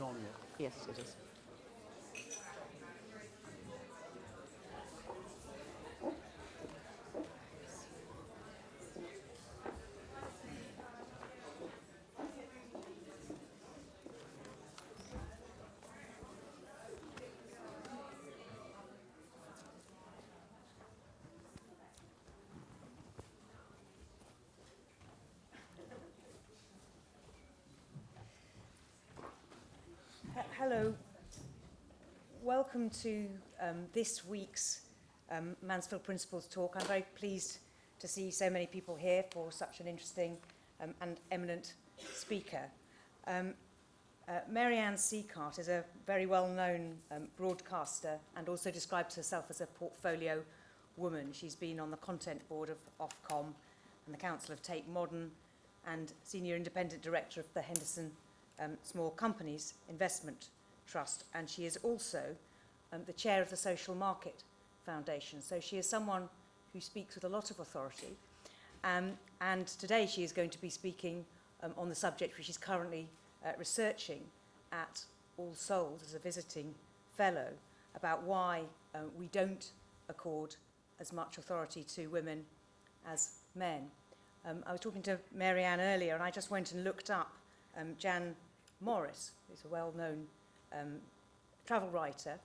on yet. Yes, it is. Hello. Welcome to this week's Mansfield Principals Talk. I'm very pleased to see so many people here for such an interesting and eminent speaker. Mary Ann Sieghart is a very well-known broadcaster and also describes herself as a portfolio woman. She's been on the content board of Ofcom and the Council of Tate Modern and Senior Independent Director of the Henderson Small Companies Investment Trust, and she is also the chair of the Social Market Foundation. So she is someone who speaks with a lot of authority, and today she is going to be speaking on the subject which she's currently researching at All Souls as a visiting fellow, about why we don't accord as much authority to women as men. I was talking to Mary Ann earlier, and I just went and looked up Jan Morris, who's a well-known travel writer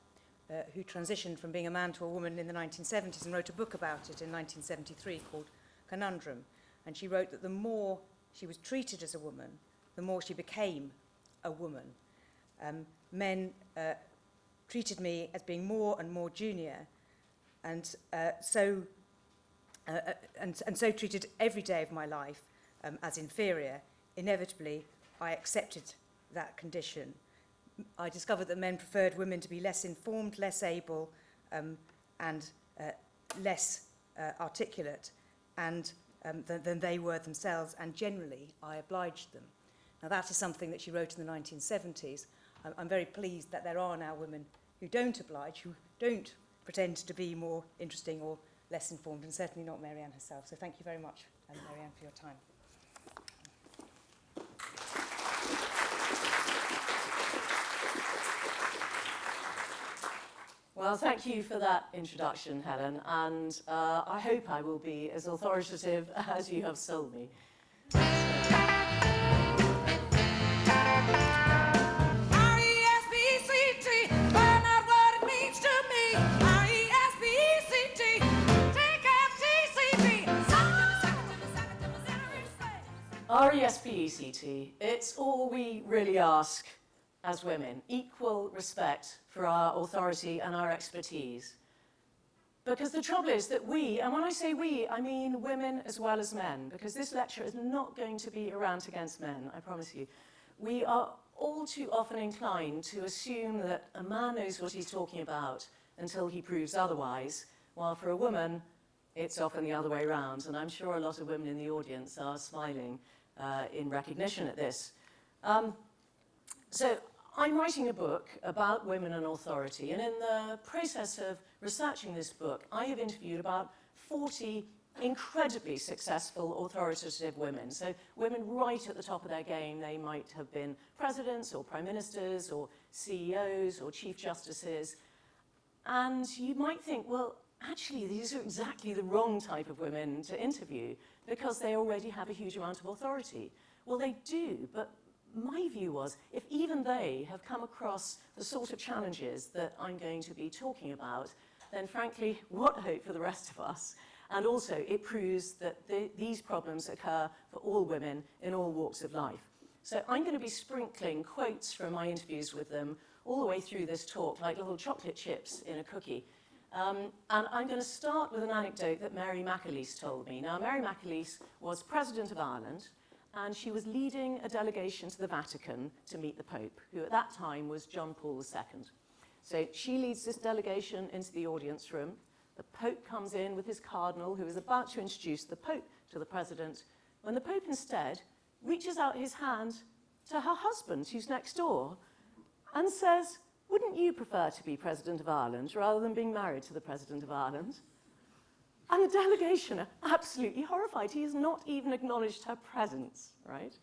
who transitioned from being a man to a woman in the 1970s and wrote a book about it in 1973 called Conundrum. And she wrote that the more she was treated as a woman, the more she became a woman. Men treated me as being more and more junior, and so treated every day of my life as inferior. Inevitably, I accepted that condition. I discovered that men preferred women to be less informed, less able, and less articulate than they were themselves, and generally I obliged them. Now that is something that she wrote in the 1970s. I'm very pleased that there are now women who don't oblige, who don't pretend to be more interesting or less informed, and certainly not Mary Ann herself. So thank you very much, Mary Ann, for your time. Well, thank you for that introduction, Helen, and I hope I will be as authoritative as you have sold me. R-E-S-P-E-C-T, find out what it means to me. R-E-S-P-E-C-T, T-F-T-C-T. R-E-S-P-E-C-T, it's all we really ask as women, equal respect for our authority and our expertise. Because the trouble is that we, and when I say we, I mean women as well as men, because this lecture is not going to be a rant against men, I promise you. We are all too often inclined to assume that a man knows what he's talking about until he proves otherwise, while for a woman, it's often the other way around. And I'm sure a lot of women in the audience are smiling in recognition at this. So I'm writing a book about women and authority, and in the process of researching this book, I have interviewed about 40 incredibly successful authoritative women. So women right at the top of their game. They might have been presidents or prime ministers or CEOs or chief justices. And you might think, well, actually, these are exactly the wrong type of women to interview because they already have a huge amount of authority. Well, they do, but my view was, if even they have come across the sort of challenges that I'm going to be talking about, then frankly, what hope for the rest of us? And also, it proves that these problems occur for all women in all walks of life. So I'm going to be sprinkling quotes from my interviews with them all the way through this talk, like little chocolate chips in a cookie. And I'm going to start with an anecdote that Mary McAleese told me. Now, Mary McAleese was President of Ireland, and she was leading a delegation to the Vatican to meet the Pope, who at that time was John Paul II. So she leads this delegation into the audience room. The Pope comes in with his cardinal, who is about to introduce the Pope to the President, when the Pope instead reaches out his hand to her husband, who's next door, and says, "Wouldn't you prefer to be President of Ireland rather than being married to the President of Ireland?" And the delegation are absolutely horrified. He has not even acknowledged her presence, right?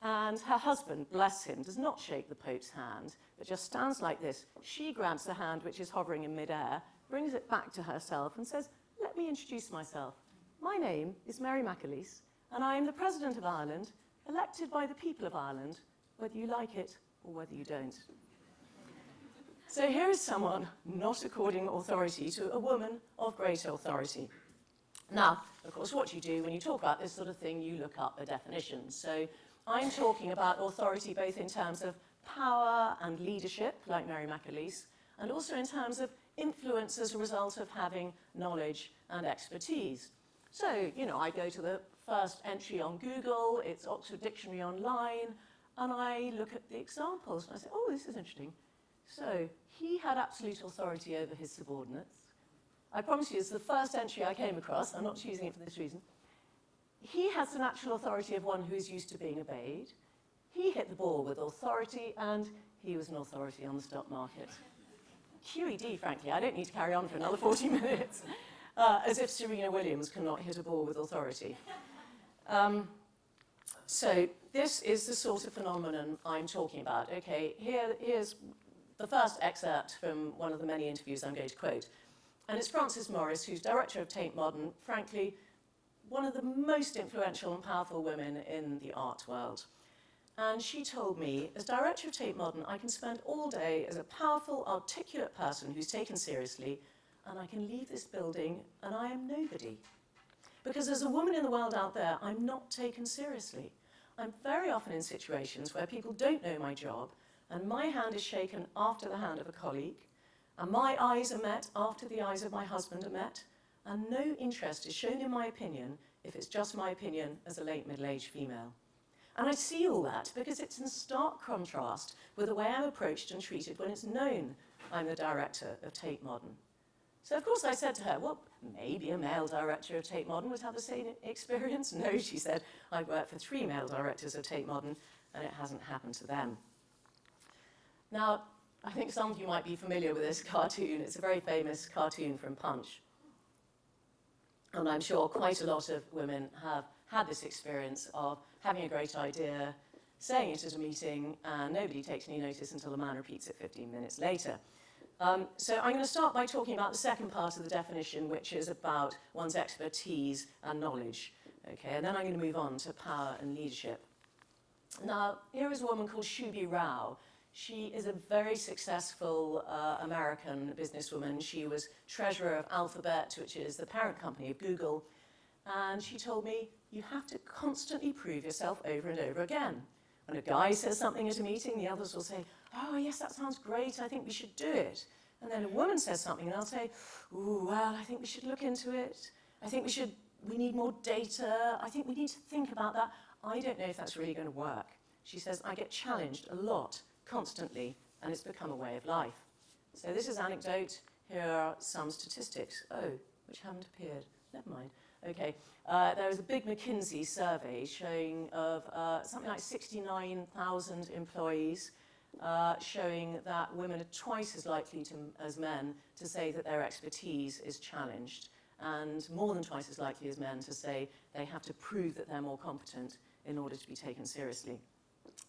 And her husband, bless him, does not shake the Pope's hand, but just stands like this. She grabs the hand which is hovering in midair, brings it back to herself and says, "Let me introduce myself. My name is Mary McAleese, and I am the President of Ireland, elected by the people of Ireland, whether you like it or whether you don't." So here is someone not according authority to a woman of great authority. Now, of course, what you do when you talk about this sort of thing, you look up a definition. So I'm talking about authority both in terms of power and leadership, like Mary McAleese, and also in terms of influence as a result of having knowledge and expertise. So, you know, I go to the first entry on Google, it's Oxford Dictionary Online, and I look at the examples, and I say, oh, this is interesting. So, he had absolute authority over his subordinates. I promise you, it's the first entry I came across. I'm not choosing it for this reason. He has the natural authority of one who is used to being obeyed. He hit the ball with authority, and he was an authority on the stock market. QED, frankly, I don't need to carry on for another 40 minutes, as if Serena Williams cannot hit a ball with authority. So this is the sort of phenomenon I'm talking about. Okay, here's the first excerpt from one of the many interviews I'm going to quote. And it's Frances Morris, who's director of Tate Modern, frankly, one of the most influential and powerful women in the art world. And she told me, as director of Tate Modern, I can spend all day as a powerful, articulate person who's taken seriously, and I can leave this building and I am nobody. Because as a woman in the world out there, I'm not taken seriously. I'm very often in situations where people don't know my job, and my hand is shaken after the hand of a colleague, and my eyes are met after the eyes of my husband are met, and no interest is shown in my opinion if it's just my opinion as a late middle-aged female. And I see all that because it's in stark contrast with the way I'm approached and treated when it's known I'm the director of Tate Modern. So of course I said to her, well, maybe a male director of Tate Modern would have the same experience. No, she said, I've worked for 3 male directors of Tate Modern, and it hasn't happened to them. Now, I think some of you might be familiar with this cartoon. It's a very famous cartoon from Punch. And I'm sure quite a lot of women have had this experience of having a great idea, saying it at a meeting, and nobody takes any notice until the man repeats it 15 minutes later. So I'm going to start by talking about the second part of the definition, which is about one's expertise and knowledge. Okay, and then I'm going to move on to power and leadership. Now, here is a woman called Shubhi Rao. She is a very successful American businesswoman. She was treasurer of Alphabet, which is the parent company of Google. And she told me, you have to constantly prove yourself over and over again. When a guy says something at a meeting, the others will say, oh, yes, that sounds great. I think we should do it. And then a woman says something, and I'll say, ooh, well, I think we should look into it. I think we need more data. I think we need to think about that. I don't know if that's really going to work. She says, I get challenged a lot, constantly, and it's become a way of life. So this is anecdote. Here are some statistics. Oh, which haven't appeared. Never mind. Okay. There was a big McKinsey survey showing of something like 69,000 employees, showing that women are twice as likely as men to say that their expertise is challenged, and more than twice as likely as men to say they have to prove that they're more competent in order to be taken seriously.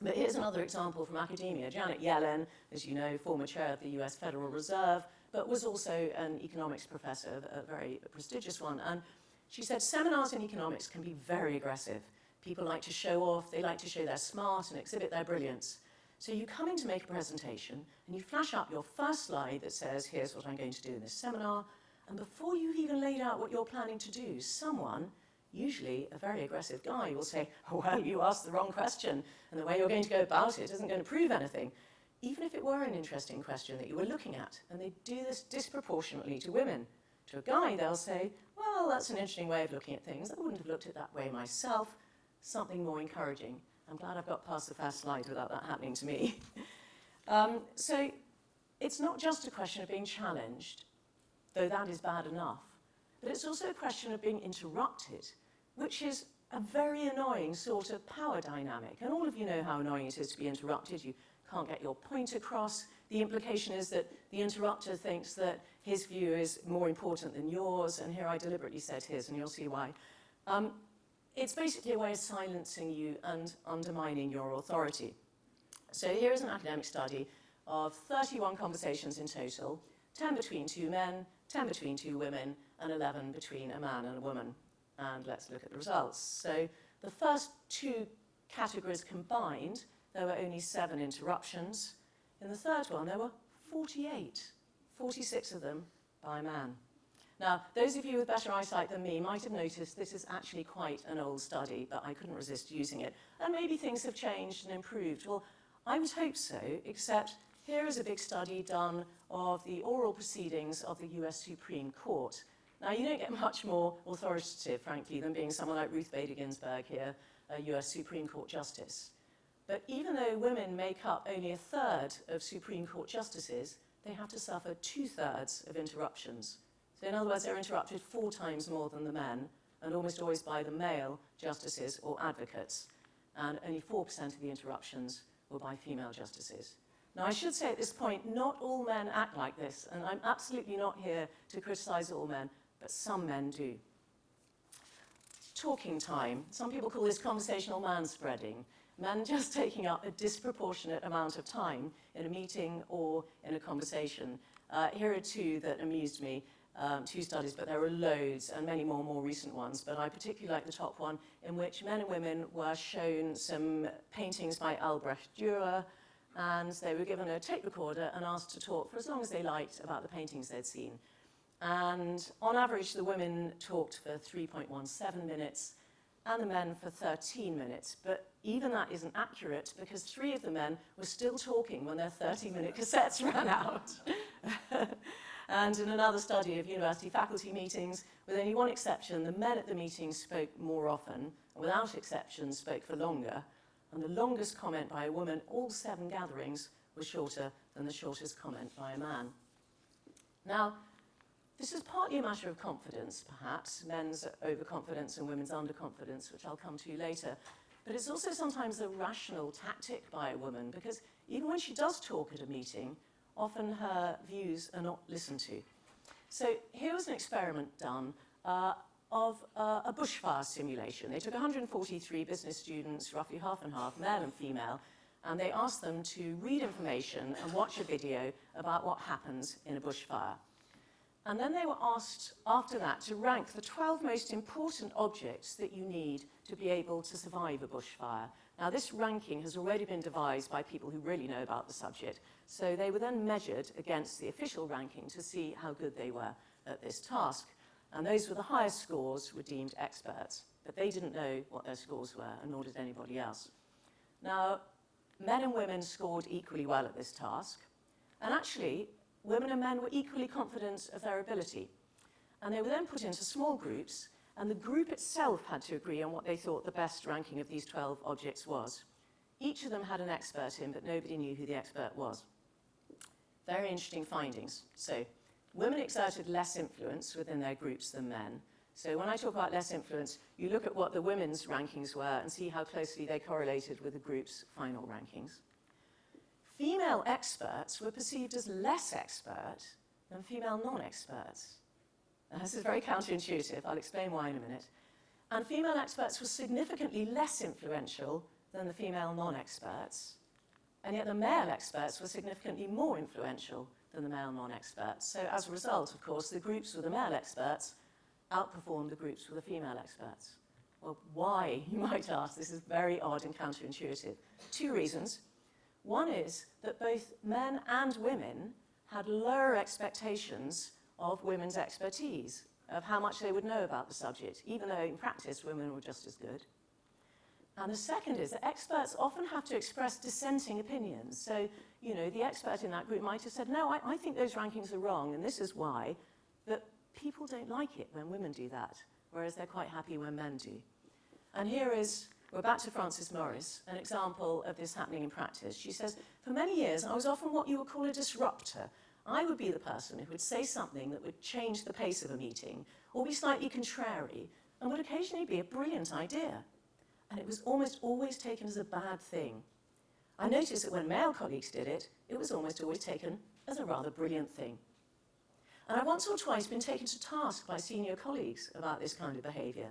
But here's another example from academia. Janet Yellen, as you know, former chair of the US Federal Reserve, but was also an economics professor, a very prestigious one. And she said, seminars in economics can be very aggressive. People like to show off, they like to show they're smart and exhibit their brilliance. So you come in to make a presentation, and you flash up your first slide that says, here's what I'm going to do in this seminar. And before you've even laid out what you're planning to do, someone, usually a very aggressive guy, will say, oh, well, you asked the wrong question, and the way you're going to go about it isn't going to prove anything, even if it were an interesting question that you were looking at. And they do this disproportionately to women. To a guy, they'll say, well, that's an interesting way of looking at things. I wouldn't have looked at it that way myself. Something more encouraging. I'm glad I've got past the first slide without that happening to me. So it's not just a question of being challenged, though that is bad enough, but it's also a question of being interrupted, which is a very annoying sort of power dynamic. And all of you know how annoying it is to be interrupted. You can't get your point across. The implication is that the interrupter thinks that his view is more important than yours, and here I deliberately said his, and you'll see why. it's basically a way of silencing you and undermining your authority. So here is an academic study of 31 conversations in total, 10 between 2 men, 10 between 2 women, and 11 between a man and a woman. And let's look at the results. So the first 2 categories combined, there were only 7 interruptions. In the third one, there were 48, 46 of them by a man. Now, those of you with better eyesight than me might have noticed this is actually quite an old study, but I couldn't resist using it. And maybe things have changed and improved. Well, I would hope so, except here is a big study done of the oral proceedings of the US Supreme Court. Now, you don't get much more authoritative, frankly, than being someone like Ruth Bader Ginsburg here, a US Supreme Court Justice. But even though women make up only a third of Supreme Court justices, they have to suffer 2/3 of interruptions. So in other words, they're interrupted 4 times more than the men, and almost always by the male justices or advocates. And only 4% of the interruptions were by female justices. Now, I should say at this point, not all men act like this, and I'm absolutely not here to criticize all men, but some men do. Talking time. Some people call this conversational manspreading. Men just taking up a disproportionate amount of time in a meeting or in a conversation. Here are 2 that amused me, 2 studies, but there are loads and many more recent ones. But I particularly like the top one, in which men and women were shown some paintings by Albrecht Dürer, and they were given a tape recorder and asked to talk for as long as they liked about the paintings they'd seen. And on average, the women talked for 3.17 minutes and the men for 13 minutes. But even that isn't accurate, because 3 of the men were still talking when their 30-minute cassettes ran out. And in another study of university faculty meetings, with only one exception, the men at the meetings spoke more often, and without exception spoke for longer. And the longest comment by a woman, all 7 gatherings, was shorter than the shortest comment by a man. Now, this is partly a matter of confidence, perhaps, men's overconfidence and women's underconfidence, which I'll come to later. But it's also sometimes a rational tactic by a woman, because even when she does talk at a meeting, often her views are not listened to. So here was an experiment done of a bushfire simulation. They took 143 business students, roughly half and half, male and female, and they asked them to read information and watch a video about what happens in a bushfire. And then they were asked, after that, to rank the 12 most important objects that you need to be able to survive a bushfire. Now, this ranking has already been devised by people who really know about the subject. So they were then measured against the official ranking to see how good they were at this task. And those with the highest scores were deemed experts. But they didn't know what their scores were, and nor did anybody else. Now, men and women scored equally well at this task. And actually, women and men were equally confident of their ability. And they were then put into small groups, and the group itself had to agree on what they thought the best ranking of these 12 objects was. Each of them had an expert in, but nobody knew who the expert was. Very interesting findings. So, women exerted less influence within their groups than men. So when I talk about less influence, you look at what the women's rankings were and see how closely they correlated with the group's final rankings. Female experts were perceived as less expert than female non-experts. Now, this is very counterintuitive. I'll explain why in a minute. And female experts were significantly less influential than the female non-experts. And yet the male experts were significantly more influential than the male non-experts. So as a result, of course, the groups with the male experts outperformed the groups with the female experts. Well, why, you might ask? This is very odd and counterintuitive. 2 reasons. One is that both men and women had lower expectations of women's expertise, of how much they would know about the subject, even though in practice women were just as good. And the second is that experts often have to express dissenting opinions. So, you know, the expert in that group might have said, no, I think those rankings are wrong, and this is why. But people don't like it when women do that, whereas they're quite happy when men do. And here is, we're back to Frances Morris, an example of this happening in practice. She says, for many years, I was often what you would call a disruptor. I would be the person who would say something that would change the pace of a meeting, or be slightly contrary, and would occasionally be a brilliant idea. And it was almost always taken as a bad thing. I noticed that when male colleagues did it, it was almost always taken as a rather brilliant thing. And I once or twice been taken to task by senior colleagues about this kind of behaviour.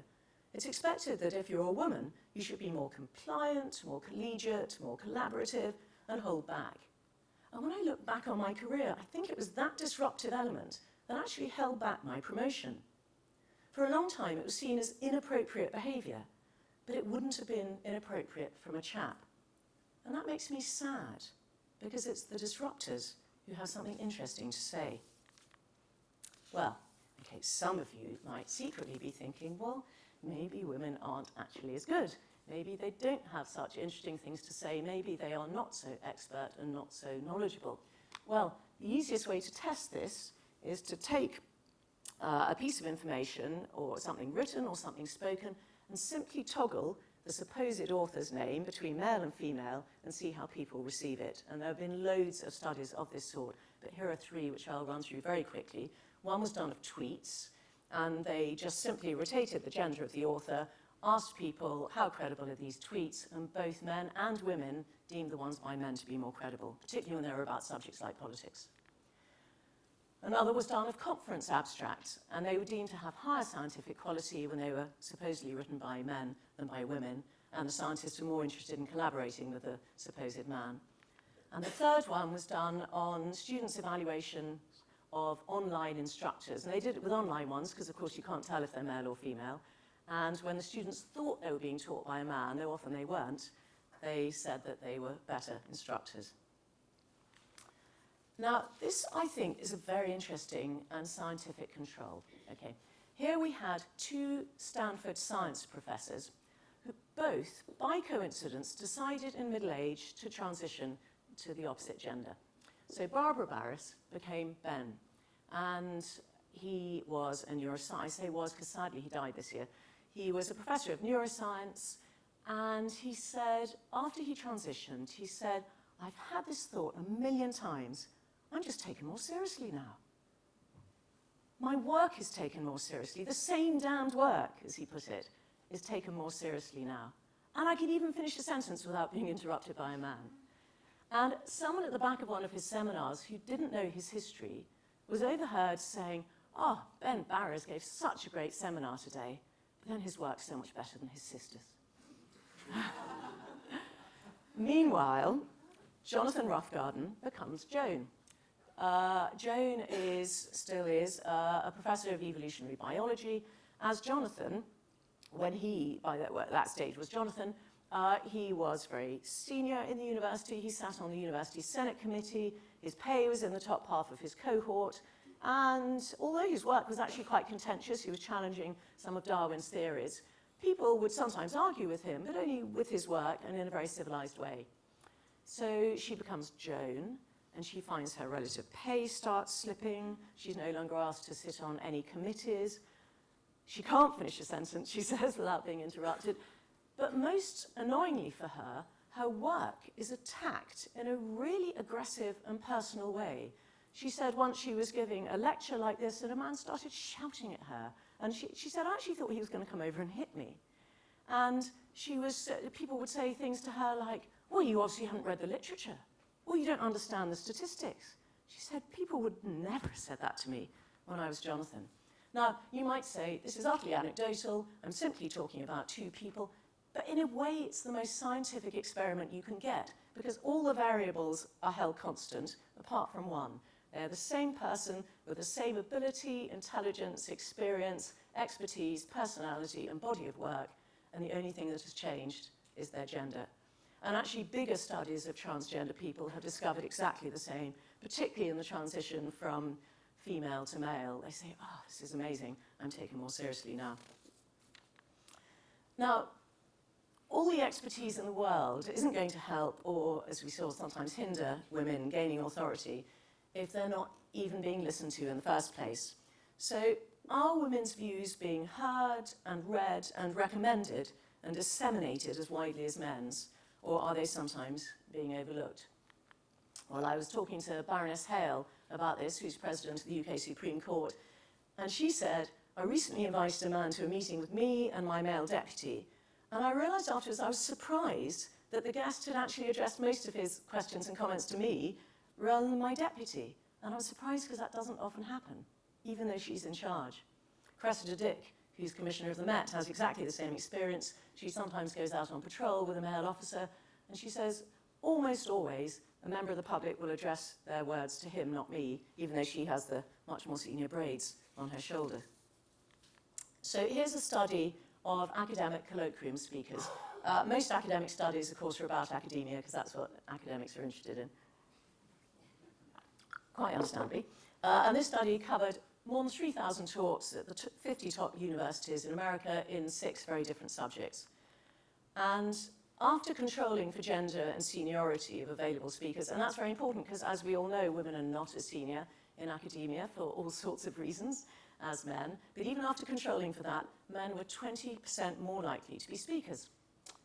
It's expected that if you're a woman, you should be more compliant, more collegiate, more collaborative, and hold back. And when I look back on my career, I think it was that disruptive element that actually held back my promotion. For a long time, it was seen as inappropriate behaviour, but it wouldn't have been inappropriate from a chap. And that makes me sad, because it's the disruptors who have something interesting to say. Well, okay, some of you might secretly be thinking, well, maybe women aren't actually as good. Maybe they don't have such interesting things to say. Maybe they are not so expert and not so knowledgeable. Well, the easiest way to test this is to take a piece of information or something written or something spoken and simply toggle the supposed author's name between male and female and see how people receive it. And there have been loads of studies of this sort, but here are three which I'll run through very quickly. One was done of tweets, and they just simply rotated the gender of the author, asked people how credible are these tweets, and both men and women deemed the ones by men to be more credible, particularly when they were about subjects like politics. Another was done of conference abstracts, and they were deemed to have higher scientific quality when they were supposedly written by men than by women, and the scientists were more interested in collaborating with the supposed man. And the third one was done on students' evaluation of online instructors, and they did it with online ones, because of course you can't tell if they're male or female, and when the students thought they were being taught by a man, though often they weren't, they said that they were better instructors. Now, this, I think, is a very interesting and scientific control. Okay, here we had two Stanford science professors who both, by coincidence, decided in middle age to transition to the opposite gender. So Barbara Barris became Ben, and he was a neuroscientist. I say was because sadly he died this year. He was a professor of neuroscience, and he said, after he transitioned, he said, I've had this thought a million times. I'm just taken more seriously now. My work is taken more seriously. The same damned work, as he put it, is taken more seriously now. And I can even finish a sentence without being interrupted by a man. And someone at the back of one of his seminars who didn't know his history was overheard saying, oh, Ben Barres gave such a great seminar today, but then his work's so much better than his sister's. Meanwhile, Jonathan Roughgarden becomes Joan. Joan still is a professor of evolutionary biology. As Jonathan, when he, by that stage was Jonathan, he was very senior in the university. He sat on the university Senate committee. His pay was in the top half of his cohort. And although his work was actually quite contentious, he was challenging some of Darwin's theories, people would sometimes argue with him, but only with his work and in a very civilized way. So she becomes Joan, and she finds her relative pay starts slipping. She's no longer asked to sit on any committees. She can't finish a sentence, she says, without being interrupted. But most annoyingly for her, her work is attacked in a really aggressive and personal way. She said once she was giving a lecture like this, and a man started shouting at her. And she said, I actually thought he was going to come over and hit me. And people would say things to her like, well, you obviously haven't read the literature. Well, you don't understand the statistics. She said, people would never have said that to me when I was Jonathan. Now, you might say, this is utterly anecdotal. I'm simply talking about two people. But in a way, it's the most scientific experiment you can get, because all the variables are held constant, apart from one. They're the same person with the same ability, intelligence, experience, expertise, personality, and body of work. And the only thing that has changed is their gender. And actually, bigger studies of transgender people have discovered exactly the same, particularly in the transition from female to male. They say, oh, this is amazing. I'm taken more seriously now. Now, all the expertise in the world isn't going to help, or, as we saw, sometimes hinder women gaining authority if they're not even being listened to in the first place. So are women's views being heard and read and recommended and disseminated as widely as men's? Or are they sometimes being overlooked? Well, I was talking to Baroness Hale about this, who's president of the UK Supreme Court, and she said, I recently invited a man to a meeting with me and my male deputy, and I realised afterwards I was surprised that the guest had actually addressed most of his questions and comments to me rather than my deputy. And I was surprised because that doesn't often happen, even though she's in charge. Cressida Dick who's commissioner of the Met, has exactly the same experience. She sometimes goes out on patrol with a male officer, and she says almost always a member of the public will address their words to him, not me, even though she has the much more senior braids on her shoulder. So here's a study of academic colloquium speakers. Most academic studies, of course, are about academia, because that's what academics are interested in, quite understandably. And this study covered more than 3,000 talks at the 50 top universities in America in 6 very different subjects. And after controlling for gender and seniority of available speakers, and that's very important because, as we all know, women are not as senior in academia for all sorts of reasons as men, but even after controlling for that, men were 20% more likely to be speakers.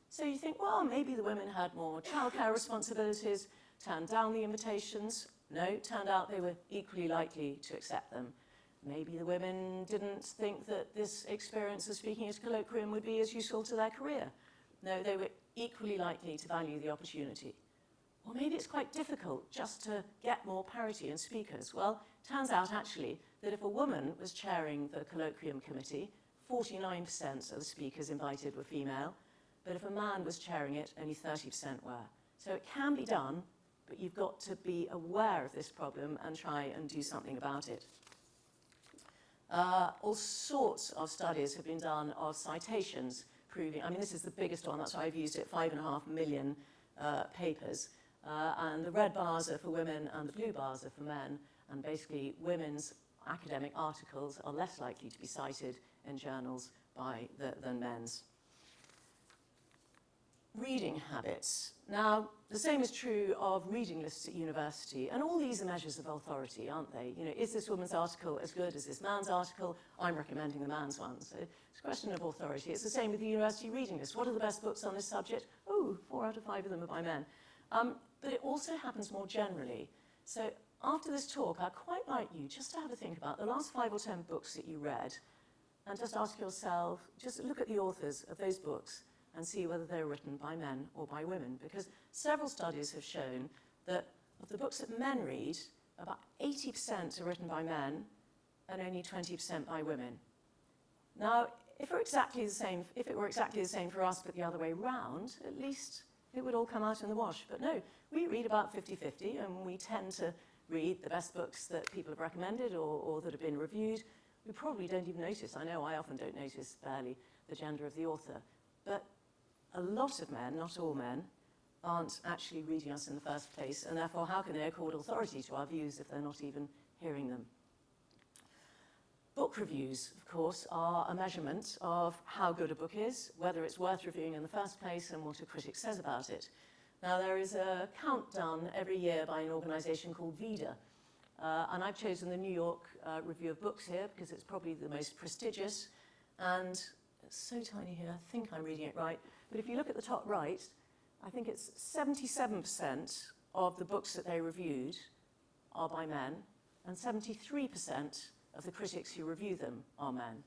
So you think, well, maybe the women had more childcare responsibilities, turned down the invitations. No, turned out they were equally likely to accept them. Maybe the women didn't think that this experience of speaking at a colloquium would be as useful to their career. No, they were equally likely to value the opportunity. Or maybe it's quite difficult just to get more parity in speakers. Well, turns out actually that if a woman was chairing the colloquium committee, 49% of the speakers invited were female, but if a man was chairing it, only 30% were. So it can be done, but you've got to be aware of this problem and try and do something about it. All sorts of studies have been done of citations proving, I mean, this is the biggest one, that's why I've used it, 5.5 million papers. And the red bars are for women and the blue bars are for men. And basically, women's academic articles are less likely to be cited in journals than men's. Reading habits. Now, the same is true of reading lists at university, and all these are measures of authority, aren't they? You know, is this woman's article as good as this man's article? I'm recommending the man's one, so it's a question of authority. It's the same with the university reading list. What are the best books on this subject? Oh, 4 out of 5 of them are by men. But it also happens more generally. So after this talk, I'd quite like you just to have a think about the last 5 or 10 books that you read, and just ask yourself, just look at the authors of those books, and see whether they're written by men or by women. Because several studies have shown that of the books that men read, about 80% are written by men and only 20% by women. Now, if it were exactly the same for us but the other way round, at least it would all come out in the wash. But no, we read about 50-50, and we tend to read the best books that people have recommended or that have been reviewed. We probably don't even notice, I know I often don't notice barely, the gender of the author. But a lot of men, not all men, aren't actually reading us in the first place, and therefore how can they accord authority to our views if they're not even hearing them? Book reviews, of course, are a measurement of how good a book is, whether it's worth reviewing in the first place, and what a critic says about it. Now, there is a count done every year by an organisation called VIDA, and I've chosen the New York Review of Books here because it's probably the most prestigious, and it's so tiny here, I think I'm reading it right. But if you look at the top right, I think it's 77% of the books that they reviewed are by men, and 73% of the critics who review them are men.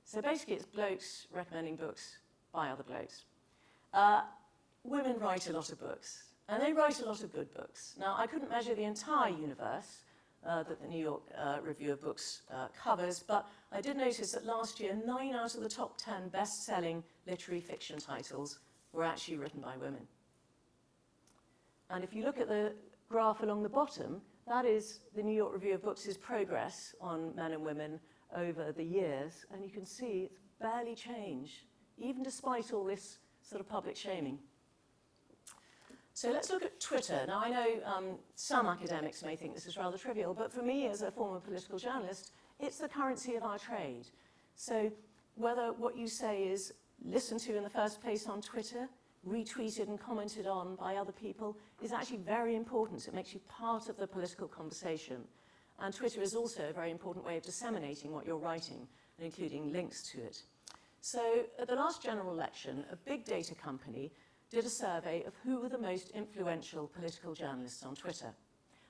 So basically it's blokes recommending books by other blokes. Women write a lot of books, and they write a lot of good books. Now, I couldn't measure the entire universe that the New York Review of Books covers, but I did notice that last year, 9 out of the top 10 best-selling literary fiction titles were actually written by women. And if you look at the graph along the bottom, that is the New York Review of Books' progress on men and women over the years, and you can see it's barely changed, even despite all this sort of public shaming. So let's look at Twitter. Now, I know some academics may think this is rather trivial, but for me, as a former political journalist, it's the currency of our trade. So whether what you say is listened to in the first place on Twitter, retweeted and commented on by other people, is actually very important. It makes you part of the political conversation. And Twitter is also a very important way of disseminating what you're writing, and including links to it. So at the last general election, a big data company did a survey of who were the most influential political journalists on Twitter.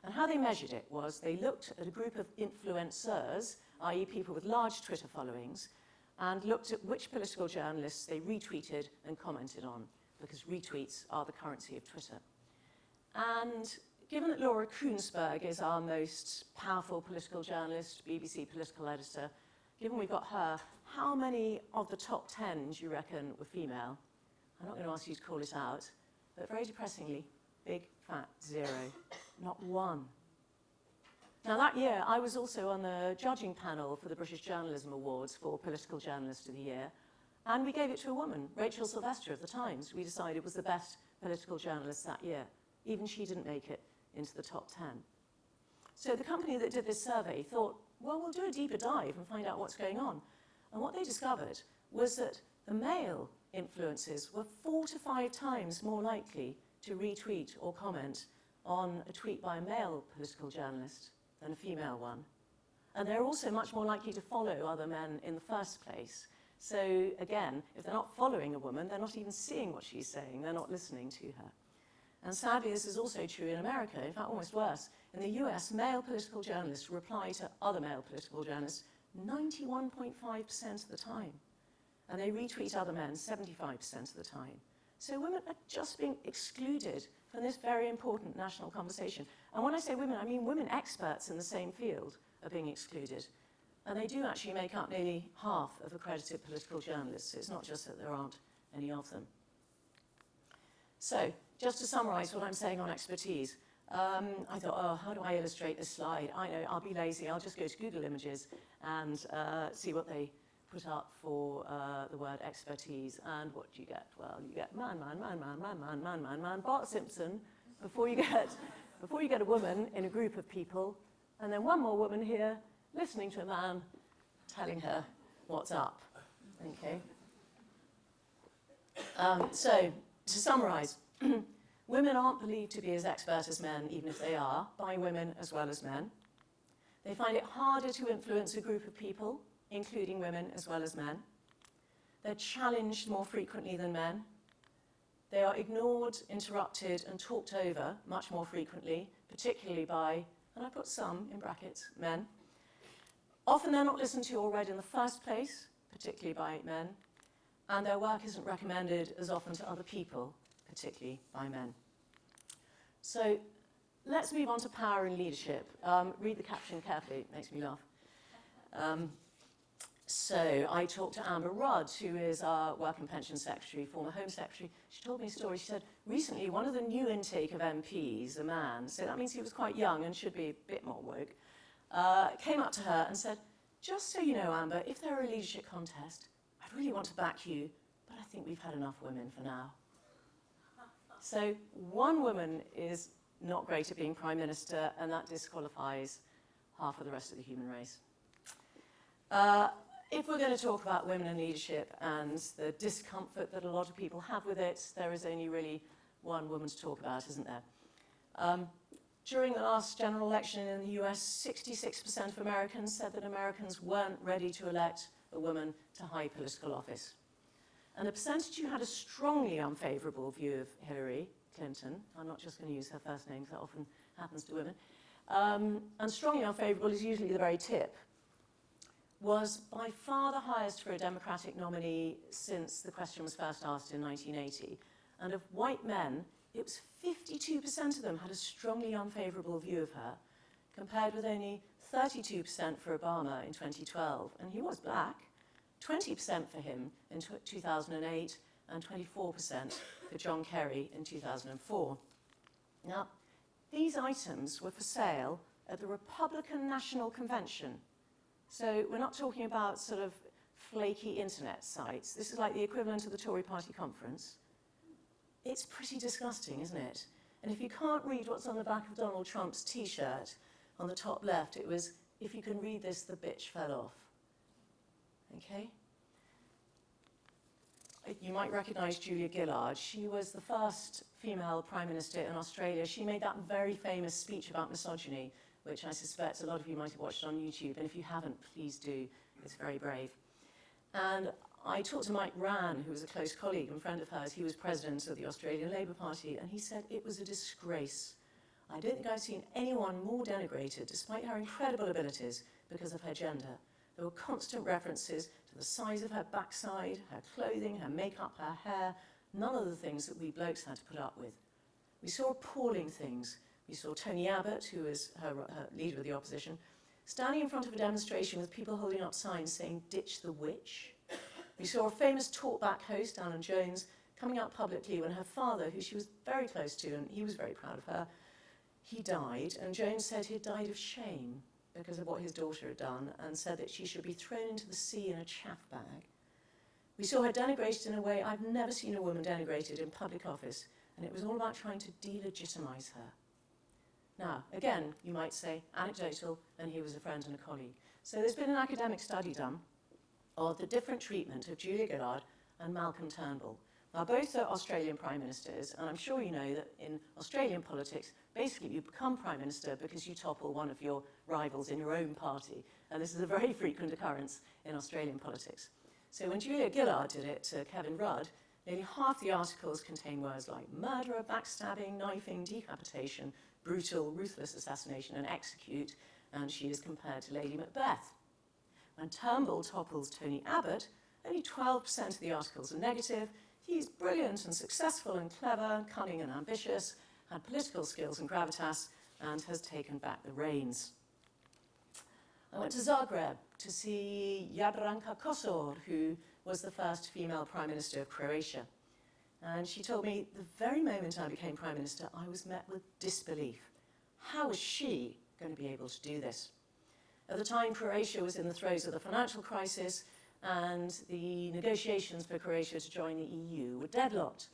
And how they measured it was they looked at a group of influencers, i.e. people with large Twitter followings, and looked at which political journalists they retweeted and commented on, because retweets are the currency of Twitter. And given that Laura Kuenssberg is our most powerful political journalist, BBC political editor, given we got her, how many of the top 10 do you reckon were female? I'm not going to ask you to call it out, but very depressingly, big fat zero, not one. Now that year, I was also on the judging panel for the British Journalism Awards for Political Journalist of the Year, and we gave it to a woman, Rachel Sylvester of the Times. We decided was the best political journalist that year. Even she didn't make it into the top 10. So the company that did this survey thought, well, we'll do a deeper dive and find out what's going on. And what they discovered was that the male influencers were 4 to 5 times more likely to retweet or comment on a tweet by a male political journalist than a female one. And they're also much more likely to follow other men in the first place. So again, if they're not following a woman, they're not even seeing what she's saying, they're not listening to her. And sadly, this is also true in America, in fact, almost worse. In the US, male political journalists reply to other male political journalists 91.5% of the time. And they retweet other men 75% of the time. So women are just being excluded from this very important national conversation. And when I say women, I mean women experts in the same field are being excluded. And they do actually make up nearly half of accredited political journalists. It's not just that there aren't any of them. So, just to summarise what I'm saying on expertise, I thought, oh, how do I illustrate this slide? I know, I'll be lazy. I'll just go to Google Images and see what they put up for the word expertise. And what do you get? Well, you get man, Bart Simpson, before you get a woman in a group of people, and then one more woman here listening to a man telling her what's up. Okay. So, to summarise, women aren't believed to be as expert as men, even if they are, by women as well as men. They find it harder to influence a group of people, including women as well as men. They're challenged more frequently than men. They are ignored, interrupted, and talked over much more frequently, particularly by, and I put some in brackets, men. Often they're not listened to or read in the first place, particularly by men, and their work isn't recommended as often to other people, particularly by men. So let's move on to power and leadership. Read the caption carefully, it makes me laugh. So I talked to Amber Rudd, who is our Work and Pension Secretary, former Home Secretary. She told me a story. She said, recently one of the new intake of MPs, a man, so that means he was quite young and should be a bit more woke, came up to her and said, just so you know, Amber, if there were a leadership contest, I'd really want to back you, but I think we've had enough women for now. So one woman is not great at being Prime Minister, and that disqualifies half of the rest of the human race. If we're going to talk about women in leadership and the discomfort that a lot of people have with it, there is only really one woman to talk about, isn't there? During the last general election in the US, 66% of Americans said that Americans weren't ready to elect a woman to high political office. And the percentage who had a strongly unfavourable view of Hillary Clinton, I'm not just going to use her first name because that often happens to women, and strongly unfavourable is usually the very tip, was by far the highest for a Democratic nominee since the question was first asked in 1980. And of white men, it was 52% of them had a strongly unfavourable view of her, compared with only 32% for Obama in 2012. And he was black, 20% for him in 2008, and 24% for John Kerry in 2004. Now, these items were for sale at the Republican National Convention. So we're not talking about sort of flaky internet sites. This is like the equivalent of the Tory party conference. It's pretty disgusting, isn't it? And if you can't read what's on the back of Donald Trump's T-shirt, on the top left, it was, if you can read this, the bitch fell off. Okay? You might recognise Julia Gillard. She was the first female Prime Minister in Australia. She made that very famous speech about misogyny, which I suspect a lot of you might have watched on YouTube, and if you haven't, please do. It's very brave. And I talked to Mike Rann, who was a close colleague and friend of hers. He was president of the Australian Labour Party, and he said it was a disgrace. I don't think I've seen anyone more denigrated, despite her incredible abilities, because of her gender. There were constant references to the size of her backside, her clothing, her makeup, her hair, none of the things that we blokes had to put up with. We saw appalling things. We saw Tony Abbott, who was her leader of the opposition, standing in front of a demonstration with people holding up signs saying, "Ditch the witch." We saw a famous talkback host, Alan Jones, coming out publicly when her father, who she was very close to, and he was very proud of her, he died, and Jones said he'd died of shame because of what his daughter had done, and said that she should be thrown into the sea in a chaff bag. We saw her denigrated in a way I've never seen a woman denigrated in public office, and it was all about trying to delegitimise her. Now, again, you might say anecdotal, and he was a friend and a colleague. So there's been an academic study done of the different treatment of Julia Gillard and Malcolm Turnbull. Now, both are Australian Prime Ministers, and I'm sure you know that in Australian politics, basically you become Prime Minister because you topple one of your rivals in your own party, and this is a very frequent occurrence in Australian politics. So when Julia Gillard did it to Kevin Rudd, nearly half the articles contain words like murderer, backstabbing, knifing, decapitation, brutal, ruthless assassination, and execute, and she is compared to Lady Macbeth. When Turnbull topples Tony Abbott, only 12% of the articles are negative. He's brilliant and successful and clever, cunning and ambitious, had political skills and gravitas, and has taken back the reins. I went to Zagreb to see Jadranka Kosor, who was the first female Prime Minister of Croatia. And she told me the very moment I became Prime Minister, I was met with disbelief. How was she going to be able to do this? At the time, Croatia was in the throes of the financial crisis, and the negotiations for Croatia to join the EU were deadlocked.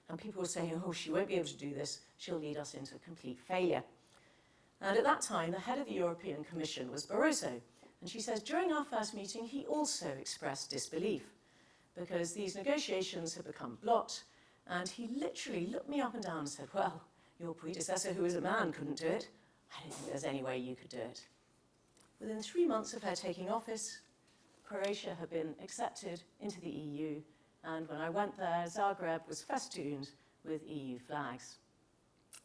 And people were saying, oh, she won't be able to do this. She'll lead us into complete failure. And at that time, the head of the European Commission was Barroso. And she says, during our first meeting, he also expressed disbelief because these negotiations had become blocked. And he literally looked me up and down and said, well, your predecessor, who was a man, couldn't do it. I don't think there's any way you could do it. Within 3 months of her taking office, Croatia had been accepted into the EU, and when I went there, Zagreb was festooned with EU flags.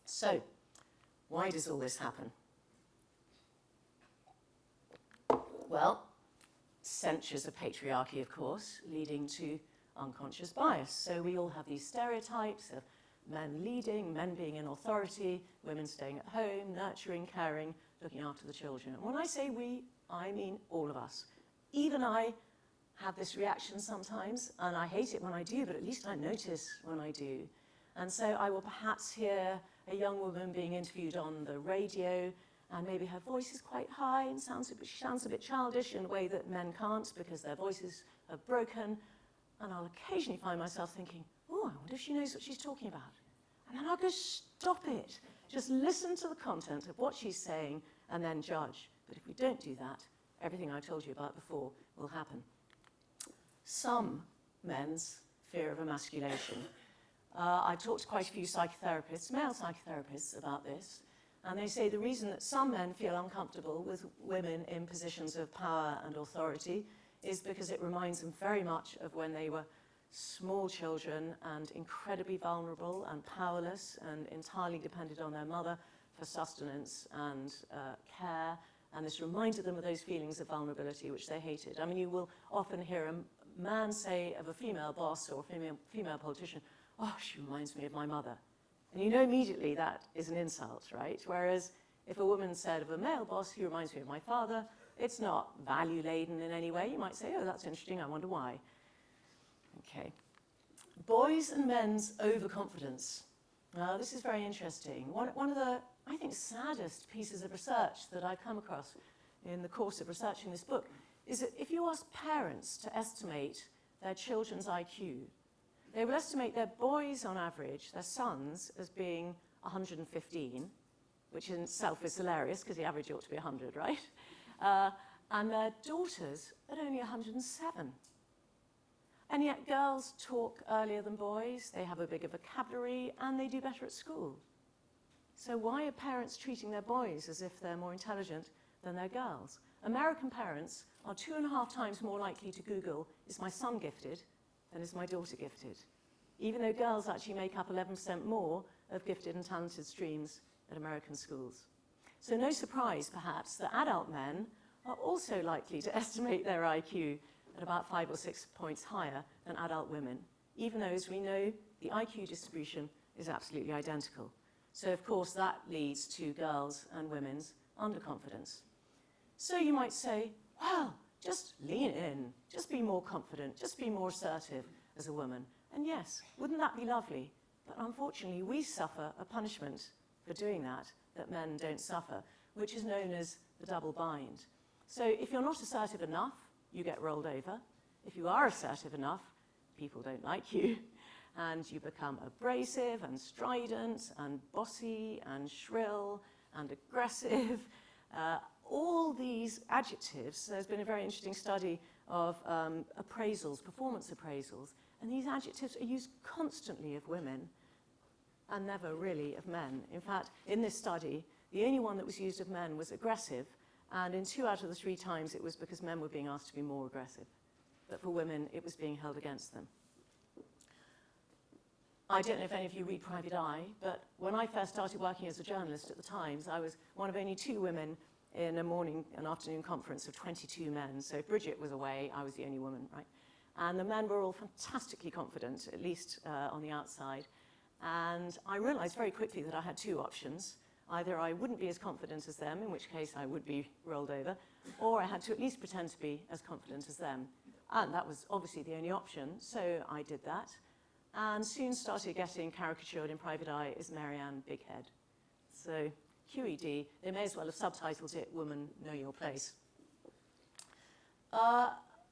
So, why does all this happen? Well, centuries of patriarchy, of course, leading to unconscious bias. So we all have these stereotypes of men leading, men being in authority, women staying at home, nurturing, caring, looking after the children. And when I say we, I mean all of us. Even I have this reaction sometimes, and I hate it when I do, but at least I notice when I do. And so I will perhaps hear a young woman being interviewed on the radio, and maybe her voice is quite high and she sounds a bit childish in a way that men can't because their voices are broken. And I'll occasionally find myself thinking, oh, I wonder if she knows what she's talking about. And then I'll go, stop it. Just listen to the content of what she's saying and then judge. But if we don't do that, everything I told you about before will happen. Some men's fear of emasculation. I've talked to quite a few psychotherapists, male psychotherapists, about this, and they say the reason that some men feel uncomfortable with women in positions of power and authority is because it reminds them very much of when they were small children and incredibly vulnerable and powerless and entirely dependent on their mother for sustenance and care. And this reminded them of those feelings of vulnerability, which they hated. I mean, you will often hear a man say of a female boss or a female politician, oh, she reminds me of my mother. And you know immediately that is an insult, right? Whereas if a woman said of a male boss, he reminds me of my father, it's not value-laden in any way. You might say, oh, that's interesting, I wonder why. Okay. Boys and men's overconfidence. Now, this is very interesting. One of the, I think, saddest pieces of research that I've come across in the course of researching this book is that if you ask parents to estimate their children's IQ, they will estimate their boys on average, their sons, as being 115, which in itself is hilarious because the average ought to be 100, right? And their daughters at only 107. And yet girls talk earlier than boys, they have a bigger vocabulary, and they do better at school. So why are parents treating their boys as if they're more intelligent than their girls? American parents are 2.5 times more likely to Google, is my son gifted, than is my daughter gifted, even though girls actually make up 11% more of gifted and talented streams at American schools. So no surprise, perhaps, that adult men are also likely to estimate their IQ at about 5 or 6 points higher than adult women, even though, as we know, the IQ distribution is absolutely identical. So, of course, that leads to girls' and women's underconfidence. So you might say, well, just lean in, just be more confident, just be more assertive as a woman. And yes, wouldn't that be lovely? But unfortunately, we suffer a punishment for doing that men don't suffer, which is known as the double bind. So if you're not assertive enough, you get rolled over. If you are assertive enough, people don't like you, and you become abrasive and strident and bossy and shrill and aggressive. All these adjectives, there's been a very interesting study of appraisals, performance appraisals, and these adjectives are used constantly of women and never really of men. In fact, in this study, the only one that was used of men was aggressive, and in 2 out of the 3 times it was because men were being asked to be more aggressive. But for women, it was being held against them. I don't know if any of you read Private Eye, but when I first started working as a journalist at the Times, I was one of only 2 women in an afternoon conference of 22 men. So if Bridget was away, I was the only woman, right? And the men were all fantastically confident, at least on the outside. And I realized very quickly that I had 2 options. Either I wouldn't be as confident as them, in which case I would be rolled over, or I had to at least pretend to be as confident as them. And that was obviously the only option, so I did that. And soon started getting caricatured in Private Eye as Mary Ann Bighead. So QED, they may as well have subtitled it Woman, Know Your Place.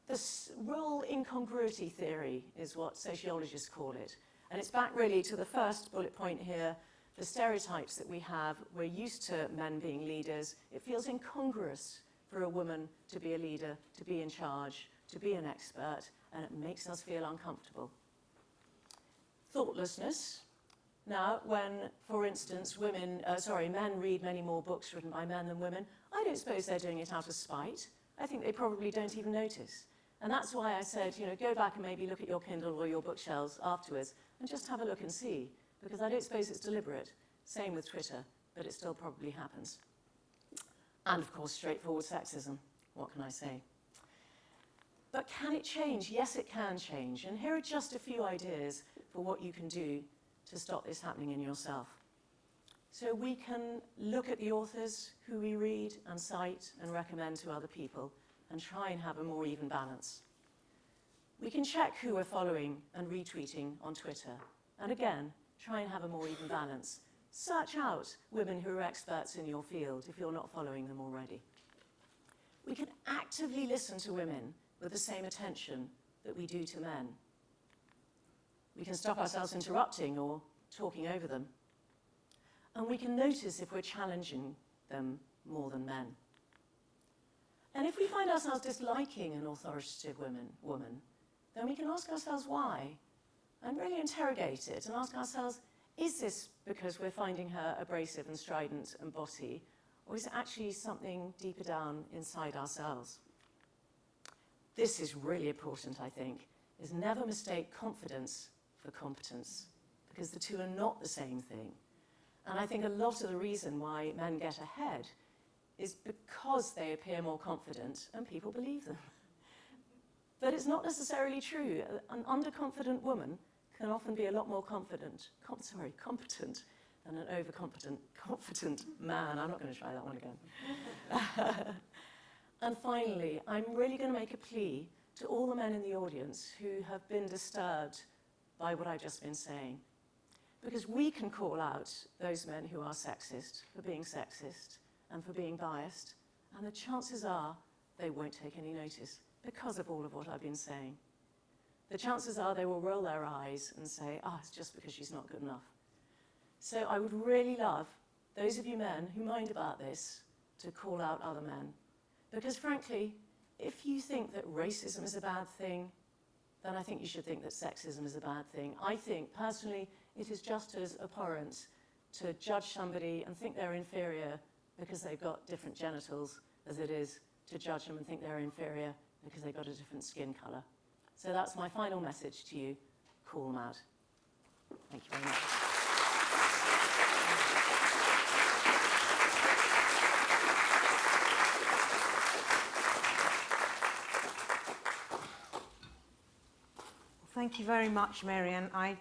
This role incongruity theory is what sociologists call it. And it's back really to the first bullet point here, the stereotypes that we have. We're used to men being leaders. It feels incongruous for a woman to be a leader, to be in charge, to be an expert, and it makes us feel uncomfortable. Thoughtlessness. Now, when, for instance, men read many more books written by men than women, I don't suppose they're doing it out of spite. I think they probably don't even notice. And that's why I said, go back and maybe look at your Kindle or your bookshelves afterwards and just have a look and see, because I don't suppose it's deliberate. Same with Twitter, but it still probably happens. And of course, straightforward sexism. What can I say? But can it change? Yes, it can change. And here are just a few ideas for what you can do to stop this happening in yourself. So we can look at the authors who we read and cite and recommend to other people and try and have a more even balance. We can check who we're following and retweeting on Twitter. And again, try and have a more even balance. Search out women who are experts in your field if you're not following them already. We can actively listen to women with the same attention that we do to men. We can stop ourselves interrupting or talking over them. And we can notice if we're challenging them more than men. And if we find ourselves disliking an authoritative woman, then we can ask ourselves why, and really interrogate it and ask ourselves, is this because we're finding her abrasive and strident and bossy, or is it actually something deeper down inside ourselves? This is really important, I think, is never mistake confidence for competence, because the two are not the same thing. And I think a lot of the reason why men get ahead is because they appear more confident and people believe them. But it's not necessarily true. An underconfident woman can often be a lot more competent than an overconfident, confident man. I'm not going to try that one again. And finally, I'm really going to make a plea to all the men in the audience who have been disturbed by what I've just been saying. Because we can call out those men who are sexist for being sexist and for being biased, and the chances are they won't take any notice because of all of what I've been saying. The chances are they will roll their eyes and say, it's just because she's not good enough. So I would really love those of you men who mind about this to call out other men. Because frankly, if you think that racism is a bad thing, then I think you should think that sexism is a bad thing. I think, personally, it is just as abhorrent to judge somebody and think they're inferior because they've got different genitals as it is to judge them and think they're inferior because they've got a different skin colour. So that's my final message to you. Call them out. Thank you very much. Thank you very much, Mary Ann. I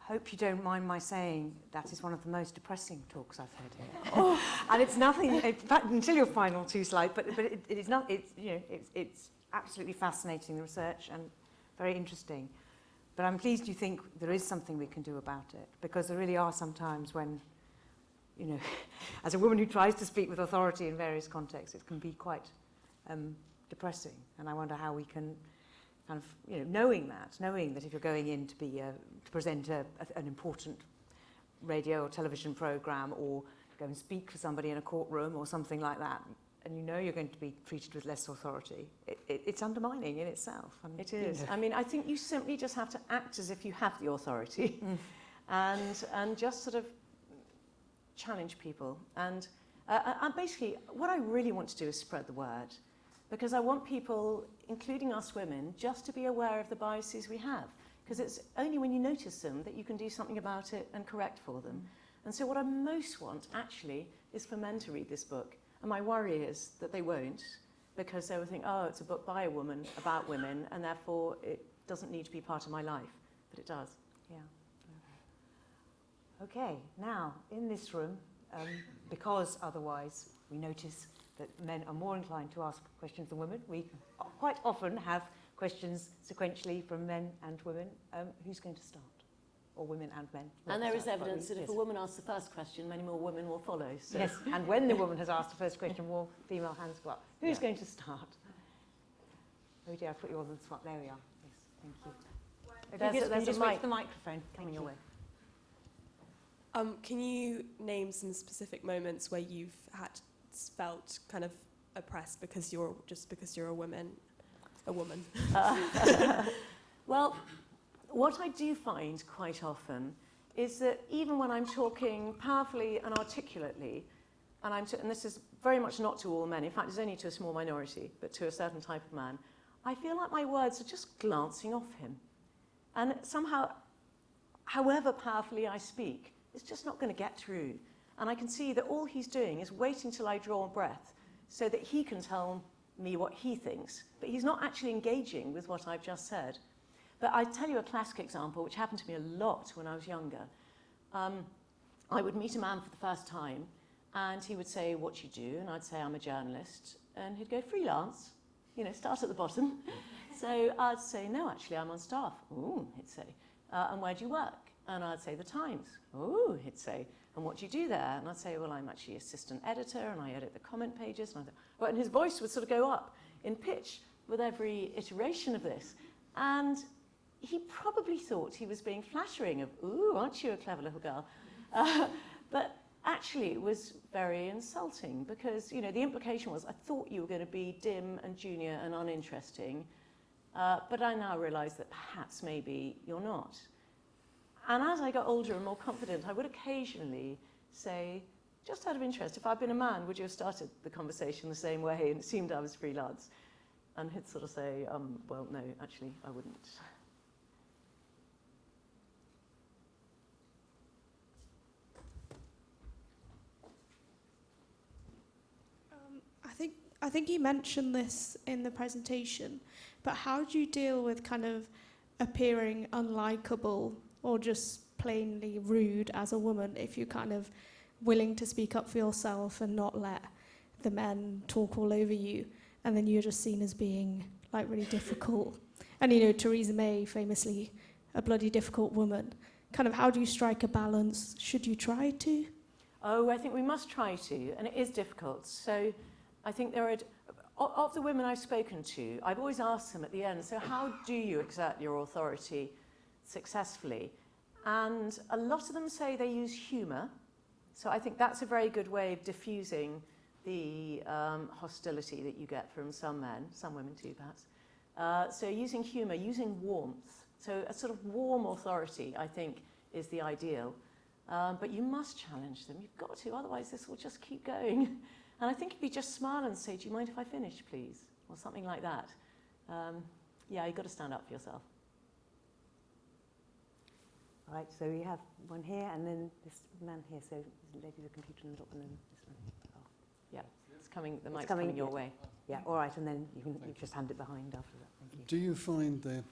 hope you don't mind my saying that is one of the most depressing talks I've heard here. And it's nothing, in fact, until your final two slides, but it is not, it's, you know, it's absolutely fascinating, the research, and very interesting. But I'm pleased you think there is something we can do about it, because there really are some times when, you know, as a woman who tries to speak with authority in various contexts, it can be quite depressing. And I wonder how we can kind of, you know, knowing that if you're going in to be to present an important radio or television program, or go and speak for somebody in a courtroom or something like that, and you know you're going to be treated with less authority, it's undermining in itself. And, It is. You know. I mean, I think you simply just have to act as if you have the authority and just sort of challenge people. And basically, what I really want to do is spread the word, because I want people, including us women, just to be aware of the biases we have, because it's only when you notice them that you can do something about it and correct for them. And so what I most want, actually, is for men to read this book. And my worry is that they won't, because they will think, oh, it's a book by a woman about women, and therefore it doesn't need to be part of my life. But it does. Yeah. Okay, now, in this room, because otherwise we notice that men are more inclined to ask questions than women, we quite often have questions sequentially from men and women. Who's going to start? Or women and men? And there is Sorry, evidence that if a woman asks the first question, many more women will follow. So. Yes, and when the woman has asked the first question, more female hands go up. Who's going to start? Oh dear, I put you on the spot. There we are. Yes, thank you. There's a mic. The microphone coming your way. Can you name some specific moments where you've felt kind of oppressed because you're a woman? Well, what I do find quite often is that even when I'm talking powerfully and articulately, and this is very much not to all men, in fact it's only to a small minority, but to a certain type of man, I feel like my words are just glancing off him. And somehow, however powerfully I speak, it's just not going to get through. And I can see that all he's doing is waiting till I draw a breath so that he can tell me what he thinks. But he's not actually engaging with what I've just said. But I tell you a classic example, which happened to me a lot when I was younger. I would meet a man for the first time, and he would say, what do you do? And I'd say, I'm a journalist. And he'd go, freelance, you know, start at the bottom. So I'd say, no, actually, I'm on staff. Ooh, he'd say. And where do you work? And I'd say, the Times. Ooh, he'd say. And what do you do there? And I'd say, well, I'm actually assistant editor, and I edit the comment pages. And, well, and his voice would sort of go up in pitch with every iteration of this. And he probably thought he was being flattering of, ooh, aren't you a clever little girl? But actually it was very insulting, because, you know, the implication was I thought you were going to be dim and junior and uninteresting, but I now realise that perhaps maybe you're not. And as I got older and more confident, I would occasionally say, just out of interest, if I'd been a man, would you have started the conversation the same way and assumed I was freelance? And he'd sort of say, well, no, actually, I wouldn't. I think you mentioned this in the presentation, but how do you deal with kind of appearing unlikable or just plainly rude as a woman if you're kind of willing to speak up for yourself and not let the men talk all over you, and then you're just seen as being like really difficult? And you know, Theresa May, famously a bloody difficult woman. Kind of how do you strike a balance? Should you try to? Oh, I think we must try to, and it is difficult. So I think there are, of the women I've spoken to, I've always asked them at the end, so how do you exert your authority successfully? And a lot of them say they use humour. So I think that's a very good way of diffusing the hostility that you get from some men, some women too perhaps. So using humour, using warmth. So a sort of warm authority, I think, is the ideal. But you must challenge them. You've got to, otherwise this will just keep going. And I think if you just smile and say, do you mind if I finish, please? Or something like that. Yeah, you've got to stand up for yourself. All right, so we have one here, and then this man here. So there's a lady with a computer in the middle, and then this one. Oh. Yeah, it's coming, the mic's coming your way. Yeah, all right, and then you just hand it behind after that. Thank you. Do you find the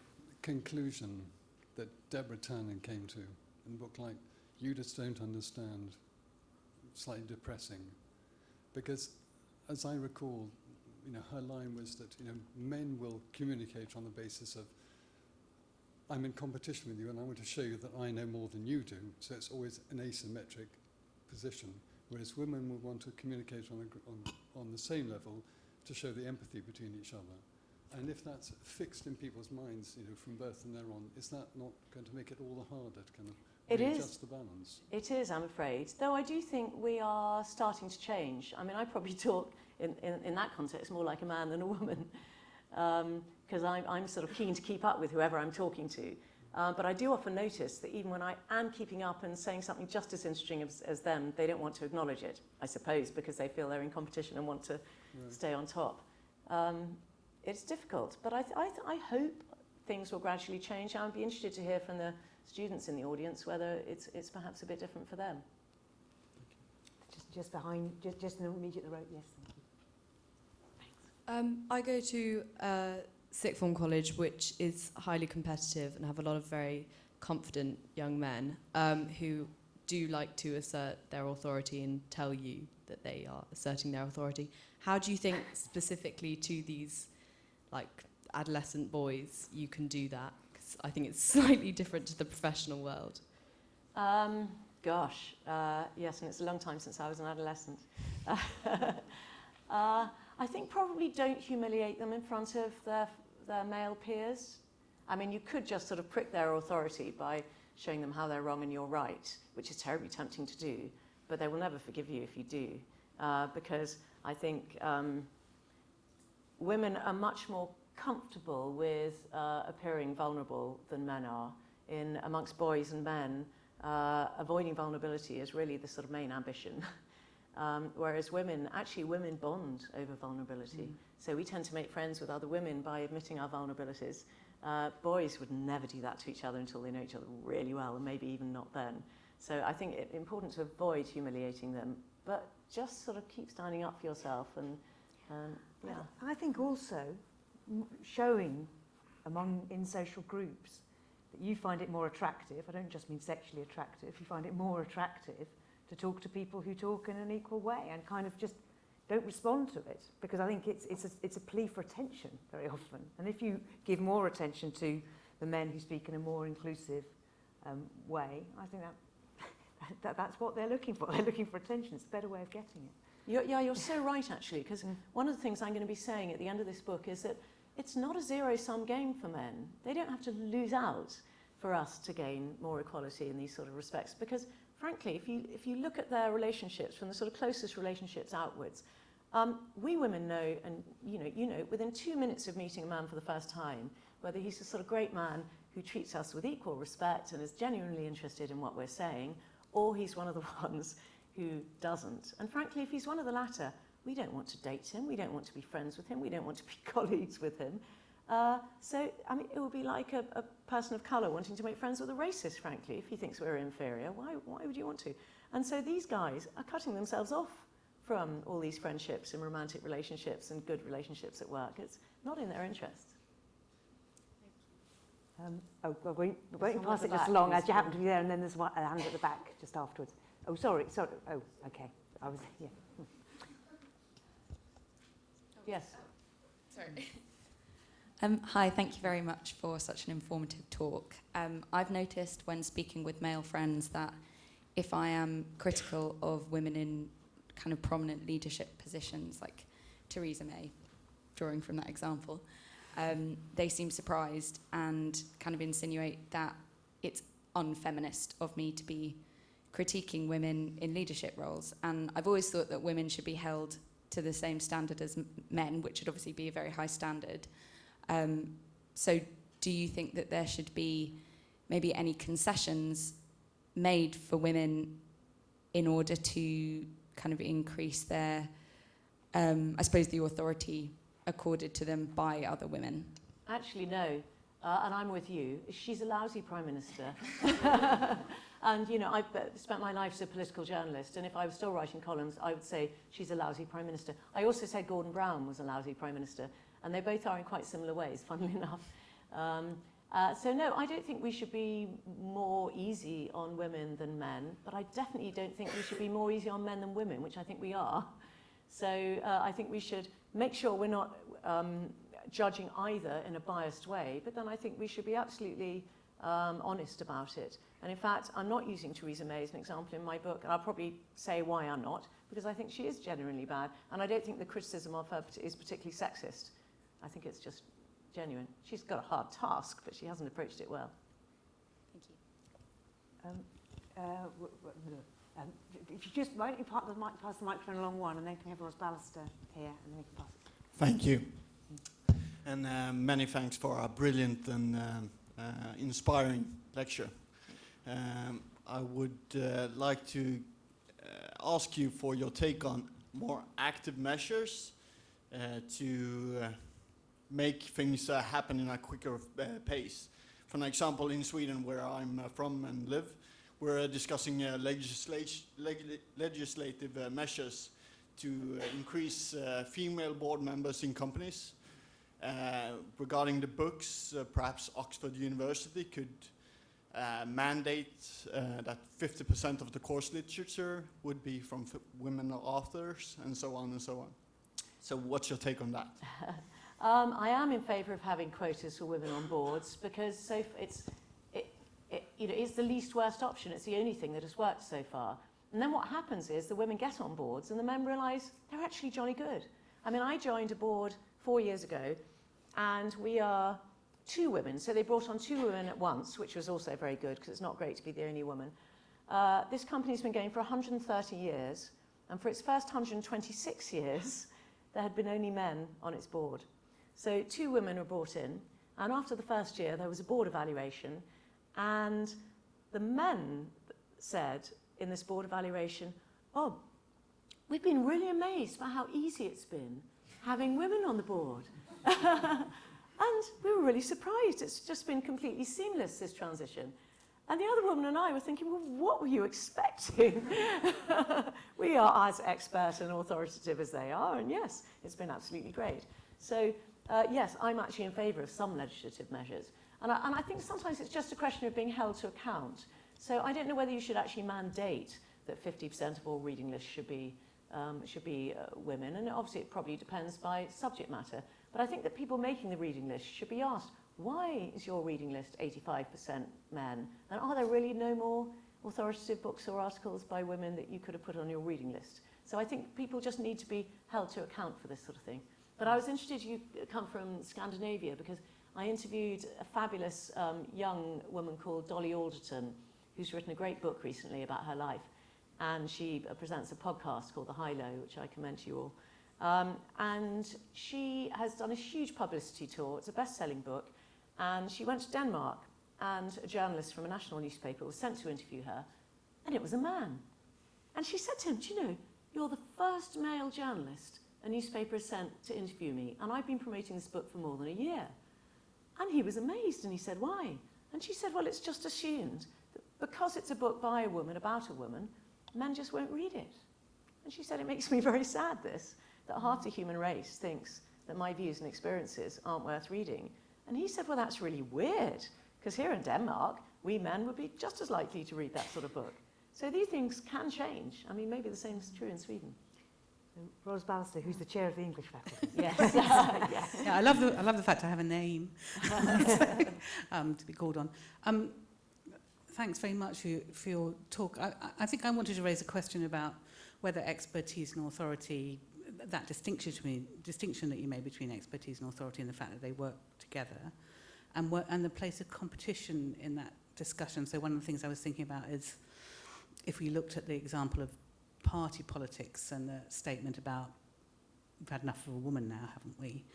conclusion that Deborah Turner came to in a book like You Just Don't Understand, slightly depressing. Because as I recall, her line was that, men will communicate on the basis of, I'm in competition with you and I want to show you that I know more than you do. So it's always an asymmetric position. Whereas women will want to communicate on the same level to show the empathy between each other. And if that's fixed in people's minds, from birth and thereon, is that not going to make it all the harder to kind of readjust the balance? It is, I'm afraid. Though I do think we are starting to change. I mean, I probably talk in that context more like a man than a woman, because I'm sort of keen to keep up with whoever I'm talking to. But I do often notice that even when I am keeping up and saying something just as interesting as them, they don't want to acknowledge it, I suppose, because they feel they're in competition and want to stay on top. It's difficult, but I hope things will gradually change. I'd be interested to hear from the students in the audience whether it's perhaps a bit different for them. Just behind, just in the immediate right, yes. I go to sixth form college, which is highly competitive and have a lot of very confident young men who do like to assert their authority and tell you that they are asserting their authority. How do you think specifically to these adolescent boys you can do that? Because I think it's slightly different to the professional world. Yes, and it's a long time since I was an adolescent. I think probably don't humiliate them in front of their male peers. I mean, you could just sort of prick their authority by showing them how they're wrong and you're right, which is terribly tempting to do, but they will never forgive you if you do, because I think women are much more comfortable with appearing vulnerable than men are. Amongst boys and men, avoiding vulnerability is really the sort of main ambition. Whereas women bond over vulnerability. So we tend to make friends with other women by admitting our vulnerabilities. Boys would never do that to each other until they know each other really well, and maybe even not then. So I think it's important to avoid humiliating them, but just sort of keep standing up for yourself. And yeah. I think also showing in social groups that you find it more attractive, I don't just mean sexually attractive, you find it more attractive to talk to people who talk in an equal way and kind of just don't respond to it, because I think it's a plea for attention very often. And if you give more attention to the men who speak in a more inclusive way, I think that's what they're looking for. They're looking for attention. It's a better way of getting it. You're so right, actually, because one of the things I'm going to be saying at the end of this book is that it's not a zero-sum game for men. They don't have to lose out for us to gain more equality in these sort of respects, because frankly, if you look at their relationships from the sort of closest relationships outwards, we women know, and you know, within 2 minutes of meeting a man for the first time, whether he's a sort of great man who treats us with equal respect and is genuinely interested in what we're saying, or he's one of the ones who doesn't. And frankly, if he's one of the latter, we don't want to date him, we don't want to be friends with him, we don't want to be colleagues with him. So, I mean, it would be like a person of colour wanting to make friends with a racist, frankly, if he thinks we're inferior. Why would you want to? And so these guys are cutting themselves off from all these friendships and romantic relationships and good relationships at work. It's not in their interest. We're going to pass it just along as you happen to be there, and then there's a hand at the back just afterwards. Oh, sorry. Oh, okay. Yeah. Yes. Sorry. Hi, thank you very much for such an informative talk. I've noticed when speaking with male friends that if I am critical of women in kind of prominent leadership positions, like Theresa May, drawing from that example, they seem surprised and kind of insinuate that it's unfeminist of me to be critiquing women in leadership roles. And I've always thought that women should be held to the same standard as men, which should obviously be a very high standard. So do you think that there should be maybe any concessions made for women in order to kind of increase their, I suppose, the authority accorded to them by other women? Actually, no. And I'm with you. She's a lousy Prime Minister. And, you know, I've spent my life as a political journalist, and if I was still writing columns, I would say she's a lousy Prime Minister. I also said Gordon Brown was a lousy Prime Minister, and they both are in quite similar ways, funnily enough. So no, I don't think we should be more easy on women than men, but I definitely don't think we should be more easy on men than women, which I think we are. So I think we should make sure we're not judging either in a biased way, but then I think we should be absolutely honest about it. And in fact, I'm not using Theresa May as an example in my book, and I'll probably say why I'm not, because I think she is genuinely bad, and I don't think the criticism of her is particularly sexist. I think it's just genuine. She's got a hard task, but she hasn't approached it well. Thank you. If you just, why don't you pass the microphone along one, and then can have Ros Ballister here, and then we can pass it. Thank you. And many thanks for a brilliant and inspiring lecture. I would like to ask you for your take on more active measures to make things happen in a quicker pace. For an example, in Sweden, where I'm from and live, we're discussing legislative measures to increase female board members in companies. Regarding the books, perhaps Oxford University could mandate that 50% of the course literature would be from women authors, and so on and so on. So what's your take on that? I am in favour of having quotas for women on boards, because it's the least worst option. It's the only thing that has worked so far. And then what happens is the women get on boards and the men realise they're actually jolly good. I mean, I joined a board 4 years ago, and we are 2 women. So they brought on 2 women at once, which was also very good, because it's not great to be the only woman. This company's been going for 130 years, and for its first 126 years, there had been only men on its board. So 2 women were brought in, and after the first year, there was a board evaluation, and the men said in this board evaluation, "Oh, we've been really amazed by how easy it's been having women on the board." And we were really surprised. It's just been completely seamless, this transition. And the other woman and I were thinking, well, what were you expecting? We are as expert and authoritative as they are, and yes, it's been absolutely great. So, yes, I'm actually in favour of some legislative measures. And I think sometimes it's just a question of being held to account. So I don't know whether you should actually mandate that 50% of all reading lists should be women, and obviously it probably depends by subject matter. But I think that people making the reading list should be asked, why is your reading list 85% men? And are there really no more authoritative books or articles by women that you could have put on your reading list? So I think people just need to be held to account for this sort of thing. But I was interested you come from Scandinavia, because I interviewed a fabulous young woman called Dolly Alderton, who's written a great book recently about her life. And she presents a podcast called The High Low, which I commend to you all. And she has done a huge publicity tour. It's a best-selling book. And she went to Denmark, and a journalist from a national newspaper was sent to interview her, and it was a man. And she said to him, "Do you know, you're the first male journalist a newspaper has sent to interview me, and I've been promoting this book for more than a year." And he was amazed, and he said, "Why?" And she said, "Well, it's just assumed that because it's a book by a woman about a woman, men just won't read it." And she said, "It makes me very sad, that half the human race thinks that my views and experiences aren't worth reading." And he said, "Well, that's really weird, because here in Denmark, we men would be just as likely to read that sort of book." So these things can change. I mean, maybe the same is true in Sweden. Ros Ballister, who's the chair of the English faculty. Yes. Yes. Yeah, I love the fact I have a name to be called on. Thanks very much for your talk. I think I wanted to raise a question about whether expertise and authority, that distinction that you made between expertise and authority, and the fact that they work together, and the place of competition in that discussion. So one of the things I was thinking about is, if we looked at the example of party politics and the statement about we've had enough of a woman now, haven't we?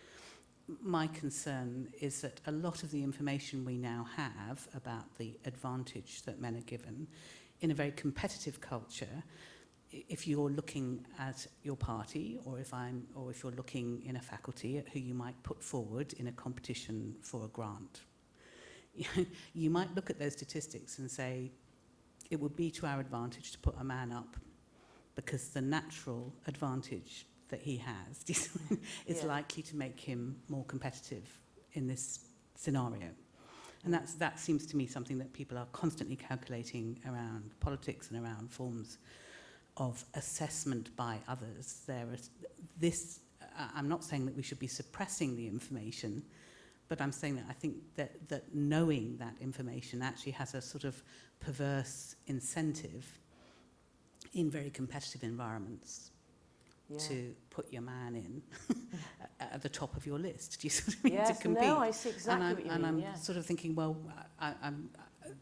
My concern is that a lot of the information we now have about the advantage that men are given in a very competitive culture, if you're looking at your party, or if you're looking in a faculty at who you might put forward in a competition for a grant, you might look at those statistics and say it would be to our advantage to put a man up, because the natural advantage that he has is likely to make him more competitive in this scenario. And that seems to me something that people are constantly calculating around politics and around forms of assessment by others. I'm not saying that we should be suppressing the information, but I'm saying that I think that knowing that information actually has a sort of perverse incentive in very competitive environments to put your man in at the top of your list. Do you sort of mean to compete? No, I see exactly what you mean. And I'm sort of thinking, well,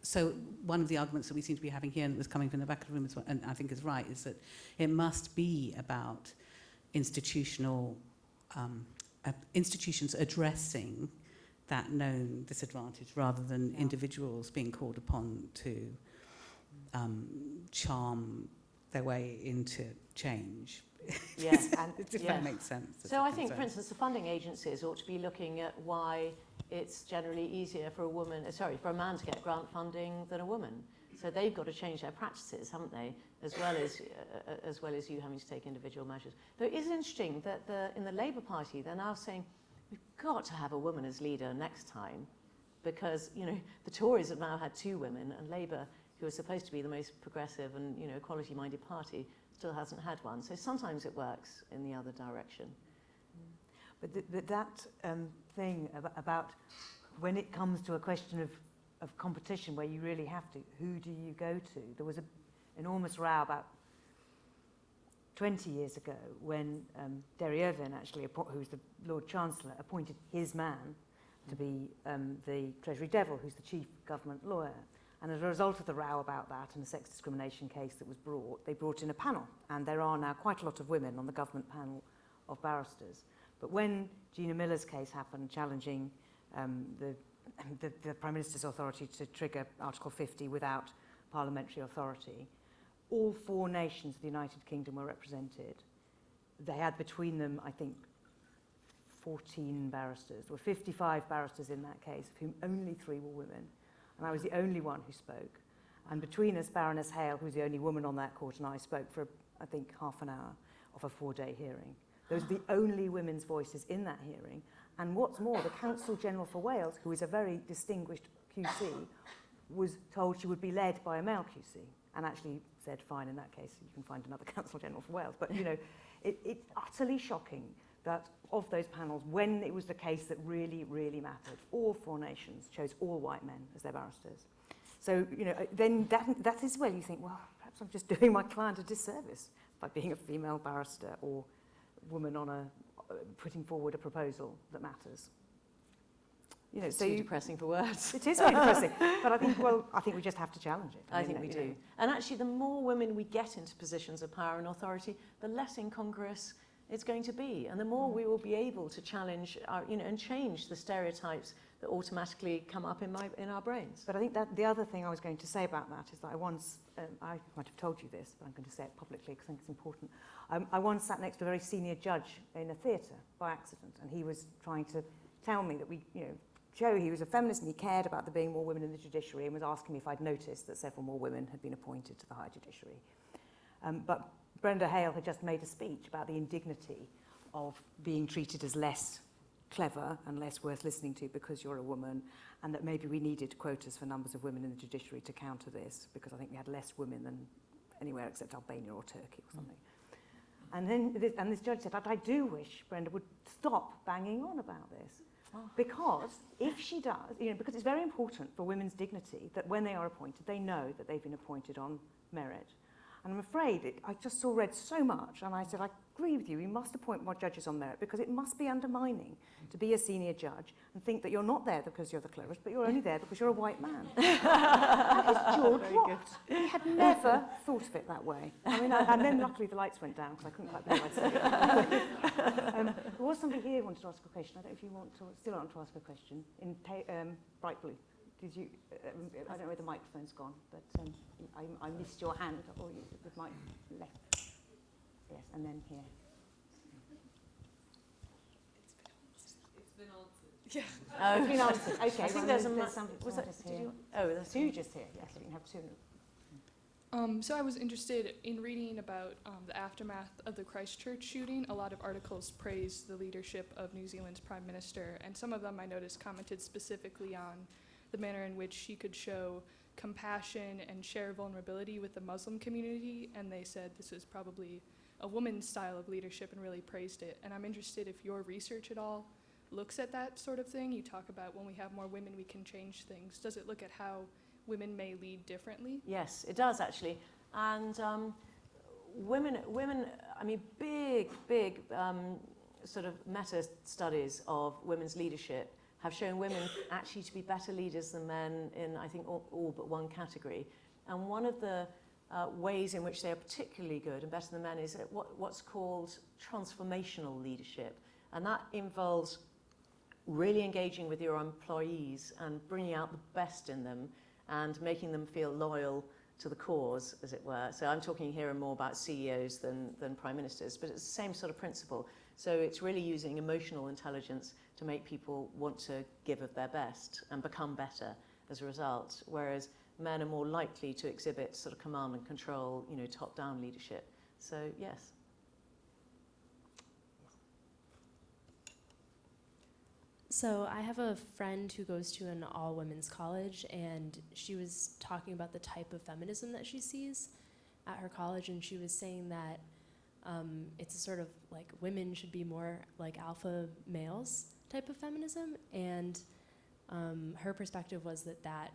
so one of the arguments that we seem to be having here, and it was coming from the back of the room as well, and I think is right, is that it must be about institutions addressing that known disadvantage rather than individuals being called upon to charm their way into change. Yes, and if that makes sense. So I think, for instance, the funding agencies ought to be looking at why it's generally easier for a man to get grant funding than a woman. So they've got to change their practices, haven't they? As well as you having to take individual measures. Though it is interesting that in the Labour Party they're now saying we've got to have a woman as leader next time, because the Tories have now had 2 women, and Labour, who are supposed to be the most progressive and equality-minded party, still hasn't had one. So sometimes it works in the other direction. But that thing about when it comes to a question of competition where you really have to, who do you go to? There was an enormous row about 20 years ago when Derry Irvine, actually, who's the Lord Chancellor, appointed his man to be the Treasury Devil, who's the chief government lawyer. And as a result of the row about that and a sex discrimination case that was brought, they brought in a panel. And there are now quite a lot of women on the government panel of barristers. But when Gina Miller's case happened, challenging the Prime Minister's authority to trigger Article 50 without parliamentary authority, all 4 nations of the United Kingdom were represented. They had between them, I think, 14 barristers. There were 55 barristers in that case, of whom only 3 were women. And I was the only one who spoke. And between us, Baroness Hale, who was the only woman on that court, and I spoke for, I think, half an hour of a 4-day hearing. Those are the only women's voices in that hearing. And what's more, the Counsel General for Wales, who is a very distinguished QC, was told she would be led by a male QC, and actually said, fine, in that case, you can find another Counsel General for Wales. But, it's utterly shocking that of those panels, when it was the case that really, really mattered, all 4 nations chose all white men as their barristers. So, then that is where you think, well, perhaps I'm just doing my client a disservice by being a female barrister or woman on putting forward a proposal that matters. It's too depressing for words. It is very depressing, but I think we just have to challenge it. I think we do. And actually, the more women we get into positions of power and authority, the less incongruous it's going to be, and the more we will be able to challenge and change the stereotypes that automatically come up in our brains. But I think that the other thing I was going to say about that is that I once, I might have told you this, but I'm going to say it publicly because I think it's important. I once sat next to a very senior judge in a theatre by accident, and he was trying to tell me that he was a feminist and he cared about there being more women in the judiciary, and was asking me if I'd noticed that several more women had been appointed to the higher judiciary. But Brenda Hale had just made a speech about the indignity of being treated as less clever and less worth listening to because you're a woman, and that maybe we needed quotas for numbers of women in the judiciary to counter this, because I think we had less women than anywhere except Albania or Turkey or something. And then this judge said, I do wish Brenda would stop banging on about this. Because if she does, because it's very important for women's dignity that when they are appointed, they know that they've been appointed on merit. And I'm afraid, I just read so much, and I said, I agree with you, we must appoint more judges on merit, because it must be undermining to be a senior judge and think that you're not there because you're the cleverest, but you're only there because you're a white man. And his jaw dropped. He had never thought of it that way. And then luckily the lights went down, because I couldn't quite believe I'd said it. There was somebody here who wanted to ask a question. I don't know if you still want to ask a question. In bright blue. Did you? I don't know where the microphone's gone, but I missed your hand, or the mic left. Yes, and then here. It's been answered. Yeah. Oh, it's been answered. Okay. I think there's some. Was that? There's 2 just here. Yes, we can have 2. So I was interested in reading about the aftermath of the Christchurch shooting. A lot of articles praised the leadership of New Zealand's Prime Minister, and some of them I noticed commented specifically on the manner in which she could show compassion and share vulnerability with the Muslim community, and they said this was probably a woman's style of leadership and really praised it. And I'm interested if your research at all looks at that sort of thing. You talk about when we have more women, we can change things. Does it look at how women may lead differently? Yes, it does actually. And women, I mean, big sort of meta studies of women's leadership have shown women actually to be better leaders than men in, I think, all but one category. And one of the ways in which they are particularly good and better than men is at what's called transformational leadership. And that involves really engaging with your employees and bringing out the best in them and making them feel loyal to the cause, as it were. So I'm talking here more about CEOs than prime ministers, but it's the same sort of principle. So it's really using emotional intelligence to make people want to give of their best and become better as a result, whereas men are more likely to exhibit sort of command and control, you know, top-down leadership. So, yes. So I have a friend who goes to an all-women's college, and she was talking about the type of feminism that she sees at her college, and she was saying that it's a sort of like women should be more like alpha males type of feminism, and her perspective was that that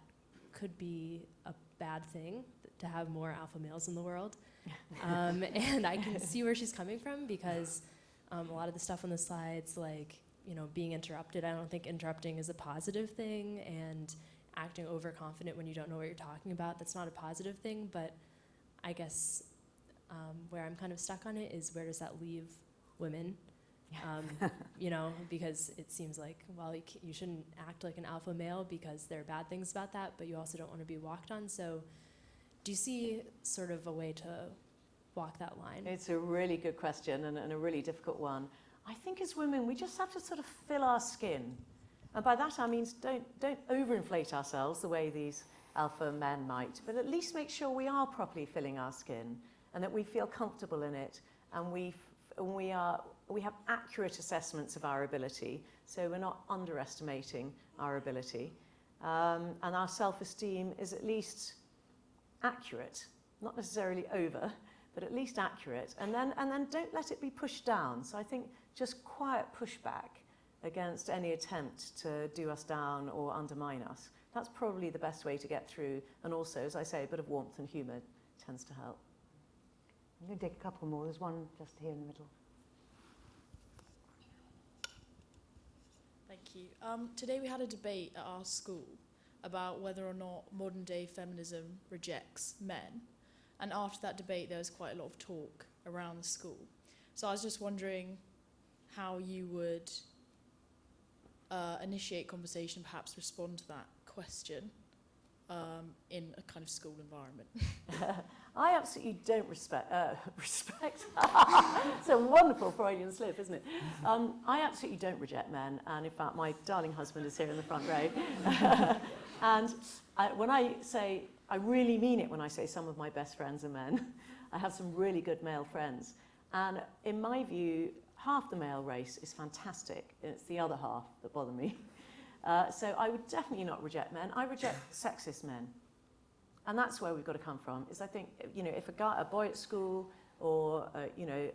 could be a bad thing, to have more alpha males in the world. And I can see where she's coming from, because a lot of the stuff on the slides, like, you know, being interrupted, I don't think interrupting is a positive thing, and acting overconfident when you don't know what you're talking about, that's not a positive thing. But I guess where I'm kind of stuck on it is, where does that leave women? You know, because it seems like, well, you shouldn't act like an alpha male because there are bad things about that, but you also don't want to be walked on. So do you see sort of a way to walk that line? It's a really good question, and a really difficult one. I think as women, we just have to sort of fill our skin. And by that I mean don't overinflate ourselves the way these alpha men might, but at least make sure we are properly filling our skin and that we feel comfortable in it, and we have accurate assessments of our ability, so we're not underestimating our ability. And our self-esteem is at least accurate, not necessarily over, but at least accurate. And then don't let it be pushed down. So I think just quiet pushback against any attempt to do us down or undermine us. That's probably the best way to get through. And also, as I say, a bit of warmth and humour tends to help. I'm going to take a couple more. There's one just here in the middle. Thank you. Today we had a debate at our school about whether or not modern day feminism rejects men. And after that debate, there was quite a lot of talk around the school. So I was just wondering how you would initiate conversation, perhaps respond to that question in a kind of school environment. I absolutely don't respect. It's a wonderful Freudian slip, isn't it? I absolutely don't reject men, and in fact, my darling husband is here in the front row. And when I say, I really mean it when I say some of my best friends are men. I have some really good male friends, and in my view, half the male race is fantastic. It's the other half that bother me. So I would definitely not reject men. I reject sexist men. And that's where we've got to come from, is I think, you know, if a boy at school or, you know,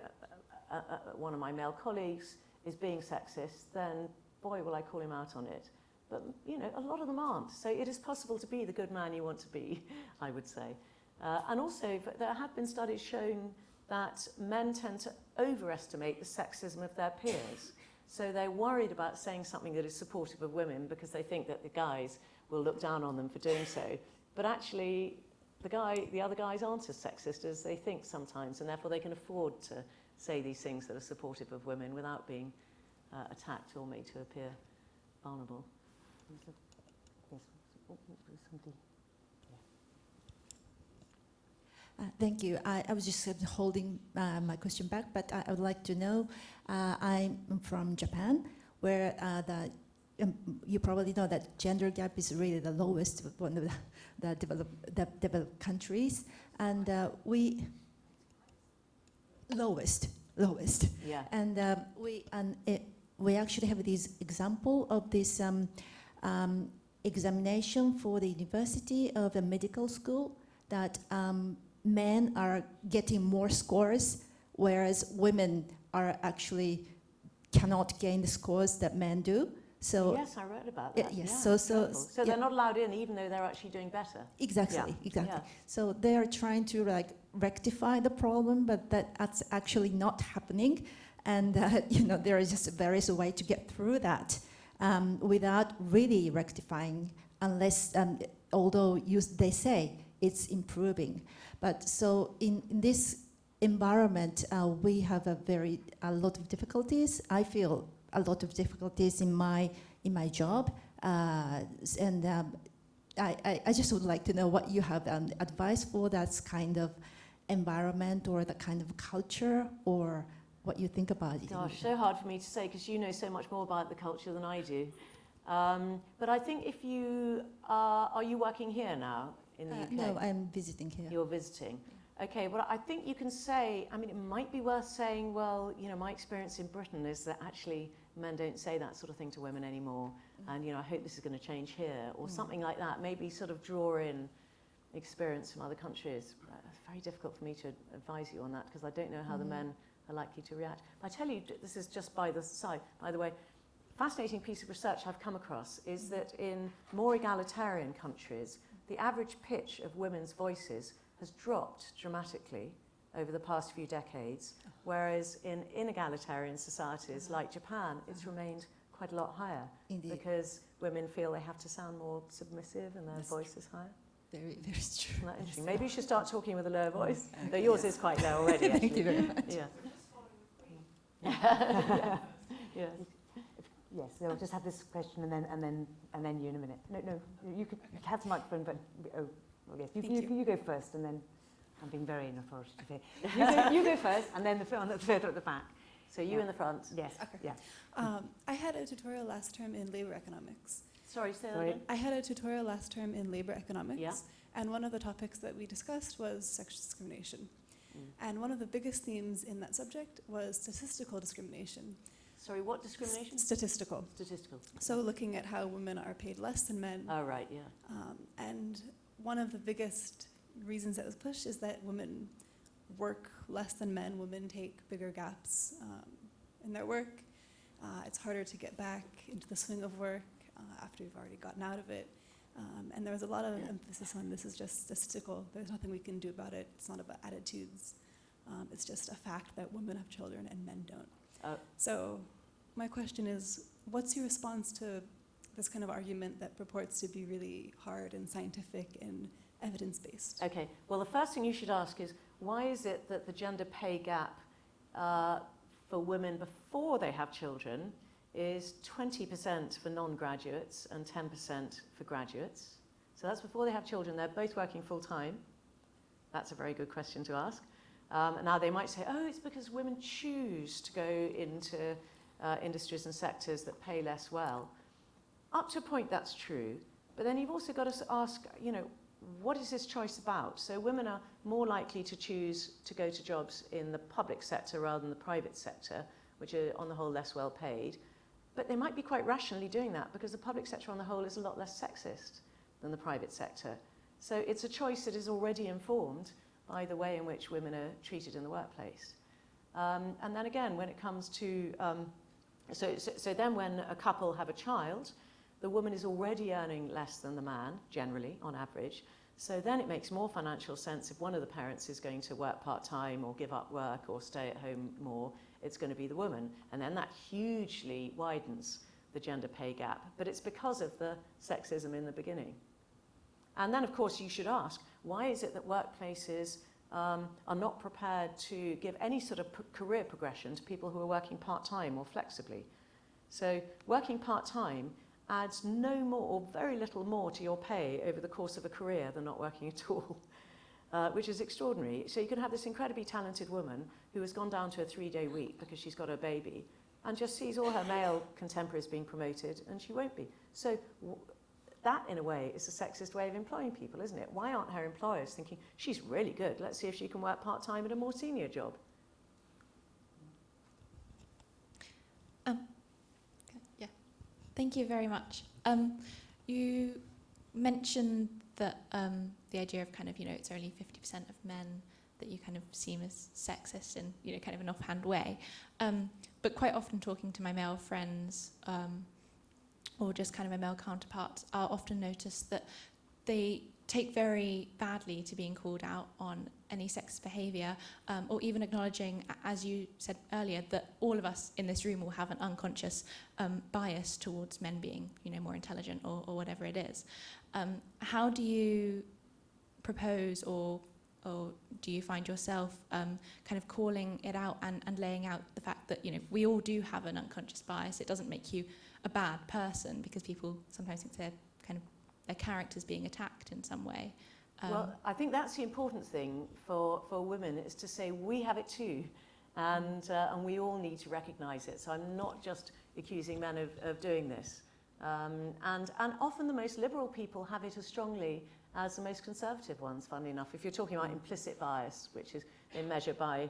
one of my male colleagues is being sexist, then boy, will I call him out on it. But, you know, a lot of them aren't. So it is possible to be the good man you want to be, I would say. And also, there have been studies showing that men tend to overestimate the sexism of their peers. So they're worried about saying something that is supportive of women because they think that the guys will look down on them for doing so. But actually, the other guys aren't as sexist as they think sometimes, and therefore they can afford to say these things that are supportive of women without being attacked or made to appear vulnerable. Thank you. I was just holding my question back, but I would like to know, I'm from Japan, where you probably know that gender gap is really the lowest, one of the developed countries, and lowest. Yeah. And we actually have this example of this examination for the university of a medical school that men are getting more scores, whereas women are actually cannot gain the scores that men do. So yes, I read about that. yes, yeah, so they're not allowed in, even though they're actually doing better. Exactly. Yeah. So they are trying to like rectify the problem, but that's actually not happening. And there is a way to get through that without really rectifying, unless although they say it's improving. But so in this environment, we have a lot of difficulties. I feel a lot of difficulties in my job, and I just would like to know what you have advice for that kind of environment or that kind of culture, or what you think about it. Gosh, so hard for me to say because you know so much more about the culture than I do. But I think if you are you working here now in the UK? No, I'm visiting here. You're visiting. Okay, well, I think you can say, I mean, it might be worth saying, well, my experience in Britain is that actually men don't say that sort of thing to women anymore. And, I hope this is going to change here, or something like that. Maybe sort of draw in experience from other countries. It's very difficult for me to advise you on that because I don't know how the men are likely to react. But I tell you, this is just by the way, fascinating piece of research I've come across is that in more egalitarian countries, the average pitch of women's voices has dropped dramatically over the past few decades, whereas in inegalitarian societies like Japan, it's remained quite a lot higher. Indeed. Because women feel they have to sound more submissive and their voice is higher. Very, very true. Isn't that interesting? Maybe you should start talking with a lower voice, though yours is quite low already, actually. Thank you very much. Yeah. Yeah. Yes, they'll just have this question and then you in a minute. No, you could have the microphone, but yes, you go first, and then I'm being very inauthoritative here. You go first, and then the further at the back. So you in the front. Yes. Okay. Yeah. I had a tutorial last term in labor economics. Sorry, say that again. I had a tutorial last term in labor economics, Yeah. and one of the topics that we discussed was sexual discrimination. And one of the biggest themes in that subject was statistical discrimination. Sorry, what discrimination? Statistical. Statistical. So looking at how women are paid less than men. Oh, right, yeah. And one of the biggest reasons that was pushed is that women work less than men. Women take bigger gaps in their work. It's harder to get back into the swing of work after you've already gotten out of it. And there was a lot of emphasis on this is just statistical. There's nothing we can do about it. It's not about attitudes. It's just a fact that women have children and men don't. So my question is, what's your response to this kind of argument that purports to be really hard and scientific and evidence-based? Okay, well, the first thing you should ask is, why is it that the gender pay gap for women before they have children is 20% for non-graduates and 10% for graduates? So that's before they have children. They're both working full-time. That's a very good question to ask. Now they might say, oh, it's because women choose to go into industries and sectors that pay less well. Up to a point, that's true. But then you've also got to ask, what is this choice about? So women are more likely to choose to go to jobs in the public sector rather than the private sector, which are on the whole less well paid. But they might be quite rationally doing that because the public sector on the whole is a lot less sexist than the private sector. So it's a choice that is already informed by the way in which women are treated in the workplace. And then again, when it comes to, so then when a couple have a child, the woman is already earning less than the man, generally, on average. So then it makes more financial sense if one of the parents is going to work part-time or give up work or stay at home more, it's going to be the woman. And then that hugely widens the gender pay gap. But it's because of the sexism in the beginning. And then, of course, you should ask, why is it that workplaces are not prepared to give any sort of career progression to people who are working part-time or flexibly? So working part-time adds no more or very little more to your pay over the course of a career than not working at all, which is extraordinary. So you can have this incredibly talented woman who has gone down to a 3-day week because she's got a baby and just sees all her male contemporaries being promoted and she won't be. So that, in a way, is a sexist way of employing people, isn't it? Why aren't her employers thinking, she's really good, let's see if she can work part-time at a more senior job? Yeah. Thank you very much. You mentioned that the idea of kind of, it's only 50% of men that you kind of seem as sexist in, kind of an offhand way. But quite often talking to my male friends or just kind of my male counterparts, I'll often notice that they take very badly to being called out on any sexist behaviour, or even acknowledging, as you said earlier, that all of us in this room will have an unconscious bias towards men being, more intelligent or whatever it is. How do you propose, or do you find yourself kind of calling it out and laying out the fact that, we all do have an unconscious bias? It doesn't make you a bad person, because people sometimes think they're kind of their character's being attacked in some way. Well, I think that's the important thing for women, is to say we have it too, and we all need to recognise it. So I'm not just accusing men of doing this. And often the most liberal people have it as strongly as the most conservative ones, funnily enough. If you're talking about implicit bias, which is they measure by,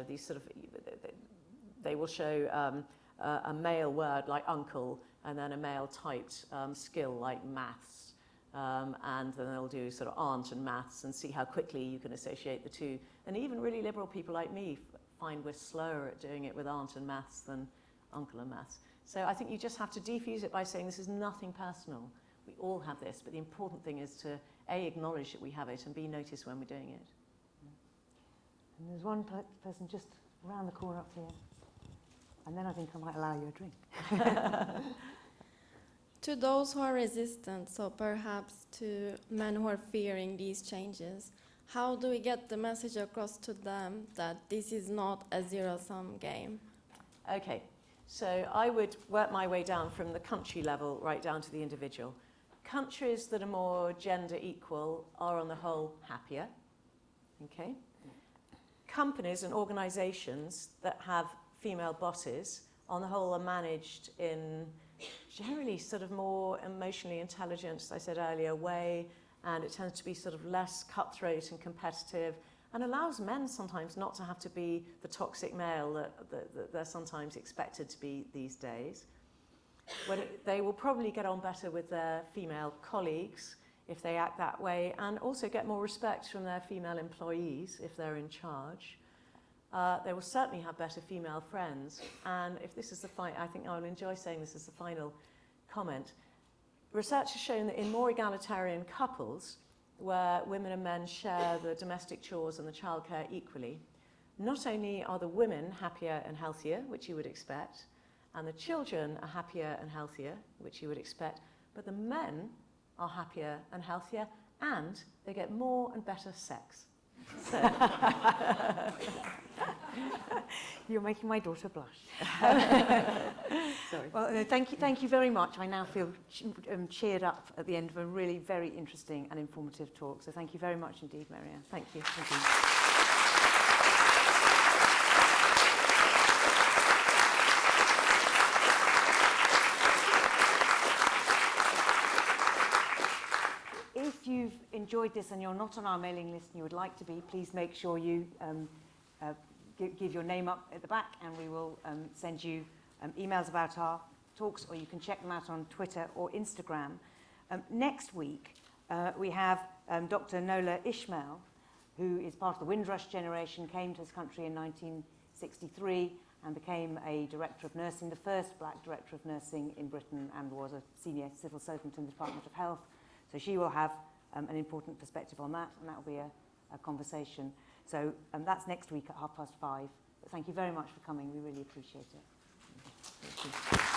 these sort of, they will show a male word like uncle, and then a male typed skill like maths. And then they'll do sort of aunt and maths and see how quickly you can associate the two. And even really liberal people like me find we're slower at doing it with aunt and maths than uncle and maths. So I think you just have to defuse it by saying this is nothing personal. We all have this, but the important thing is to A, acknowledge that we have it, and B, notice when we're doing it. And there's one person just around the corner up here. And then I think I might allow you a drink. To those who are resistant, so perhaps to men who are fearing these changes, how do we get the message across to them that this is not a zero-sum game? Okay, so I would work my way down from the country level right down to the individual. Countries that are more gender equal are on the whole happier, okay? Companies and organisations that have female bosses on the whole are managed in generally sort of more emotionally intelligent, as I said earlier, way, and it tends to be sort of less cutthroat and competitive, and allows men sometimes not to have to be the toxic male that they're sometimes expected to be these days. They will probably get on better with their female colleagues if they act that way, and also get more respect from their female employees if they're in charge. They will certainly have better female friends. And if this is the final, I think I will enjoy saying this as the final comment. Research has shown that in more egalitarian couples, where women and men share the domestic chores and the childcare equally, not only are the women happier and healthier, which you would expect, and the children are happier and healthier, which you would expect, but the men are happier and healthier, and they get more and better sex. So you're making my daughter blush. Sorry. Well, thank you very much. I now feel cheered up at the end of a really very interesting and informative talk. So thank you very much indeed, Mary Ann. Thank you. Thank you. If you've enjoyed this and you're not on our mailing list and you would like to be, please make sure you give your name up at the back, and we will send you emails about our talks, or you can check them out on Twitter or Instagram. Next week, we have Dr. Nola Ishmael, who is part of the Windrush generation, came to this country in 1963 and became a director of nursing, the first black director of nursing in Britain, and was a senior civil servant in the Department of Health. So she will have an important perspective on that, and that will be a conversation. So that's next week at 5:30. But thank you very much for coming. We really appreciate it. Thank you.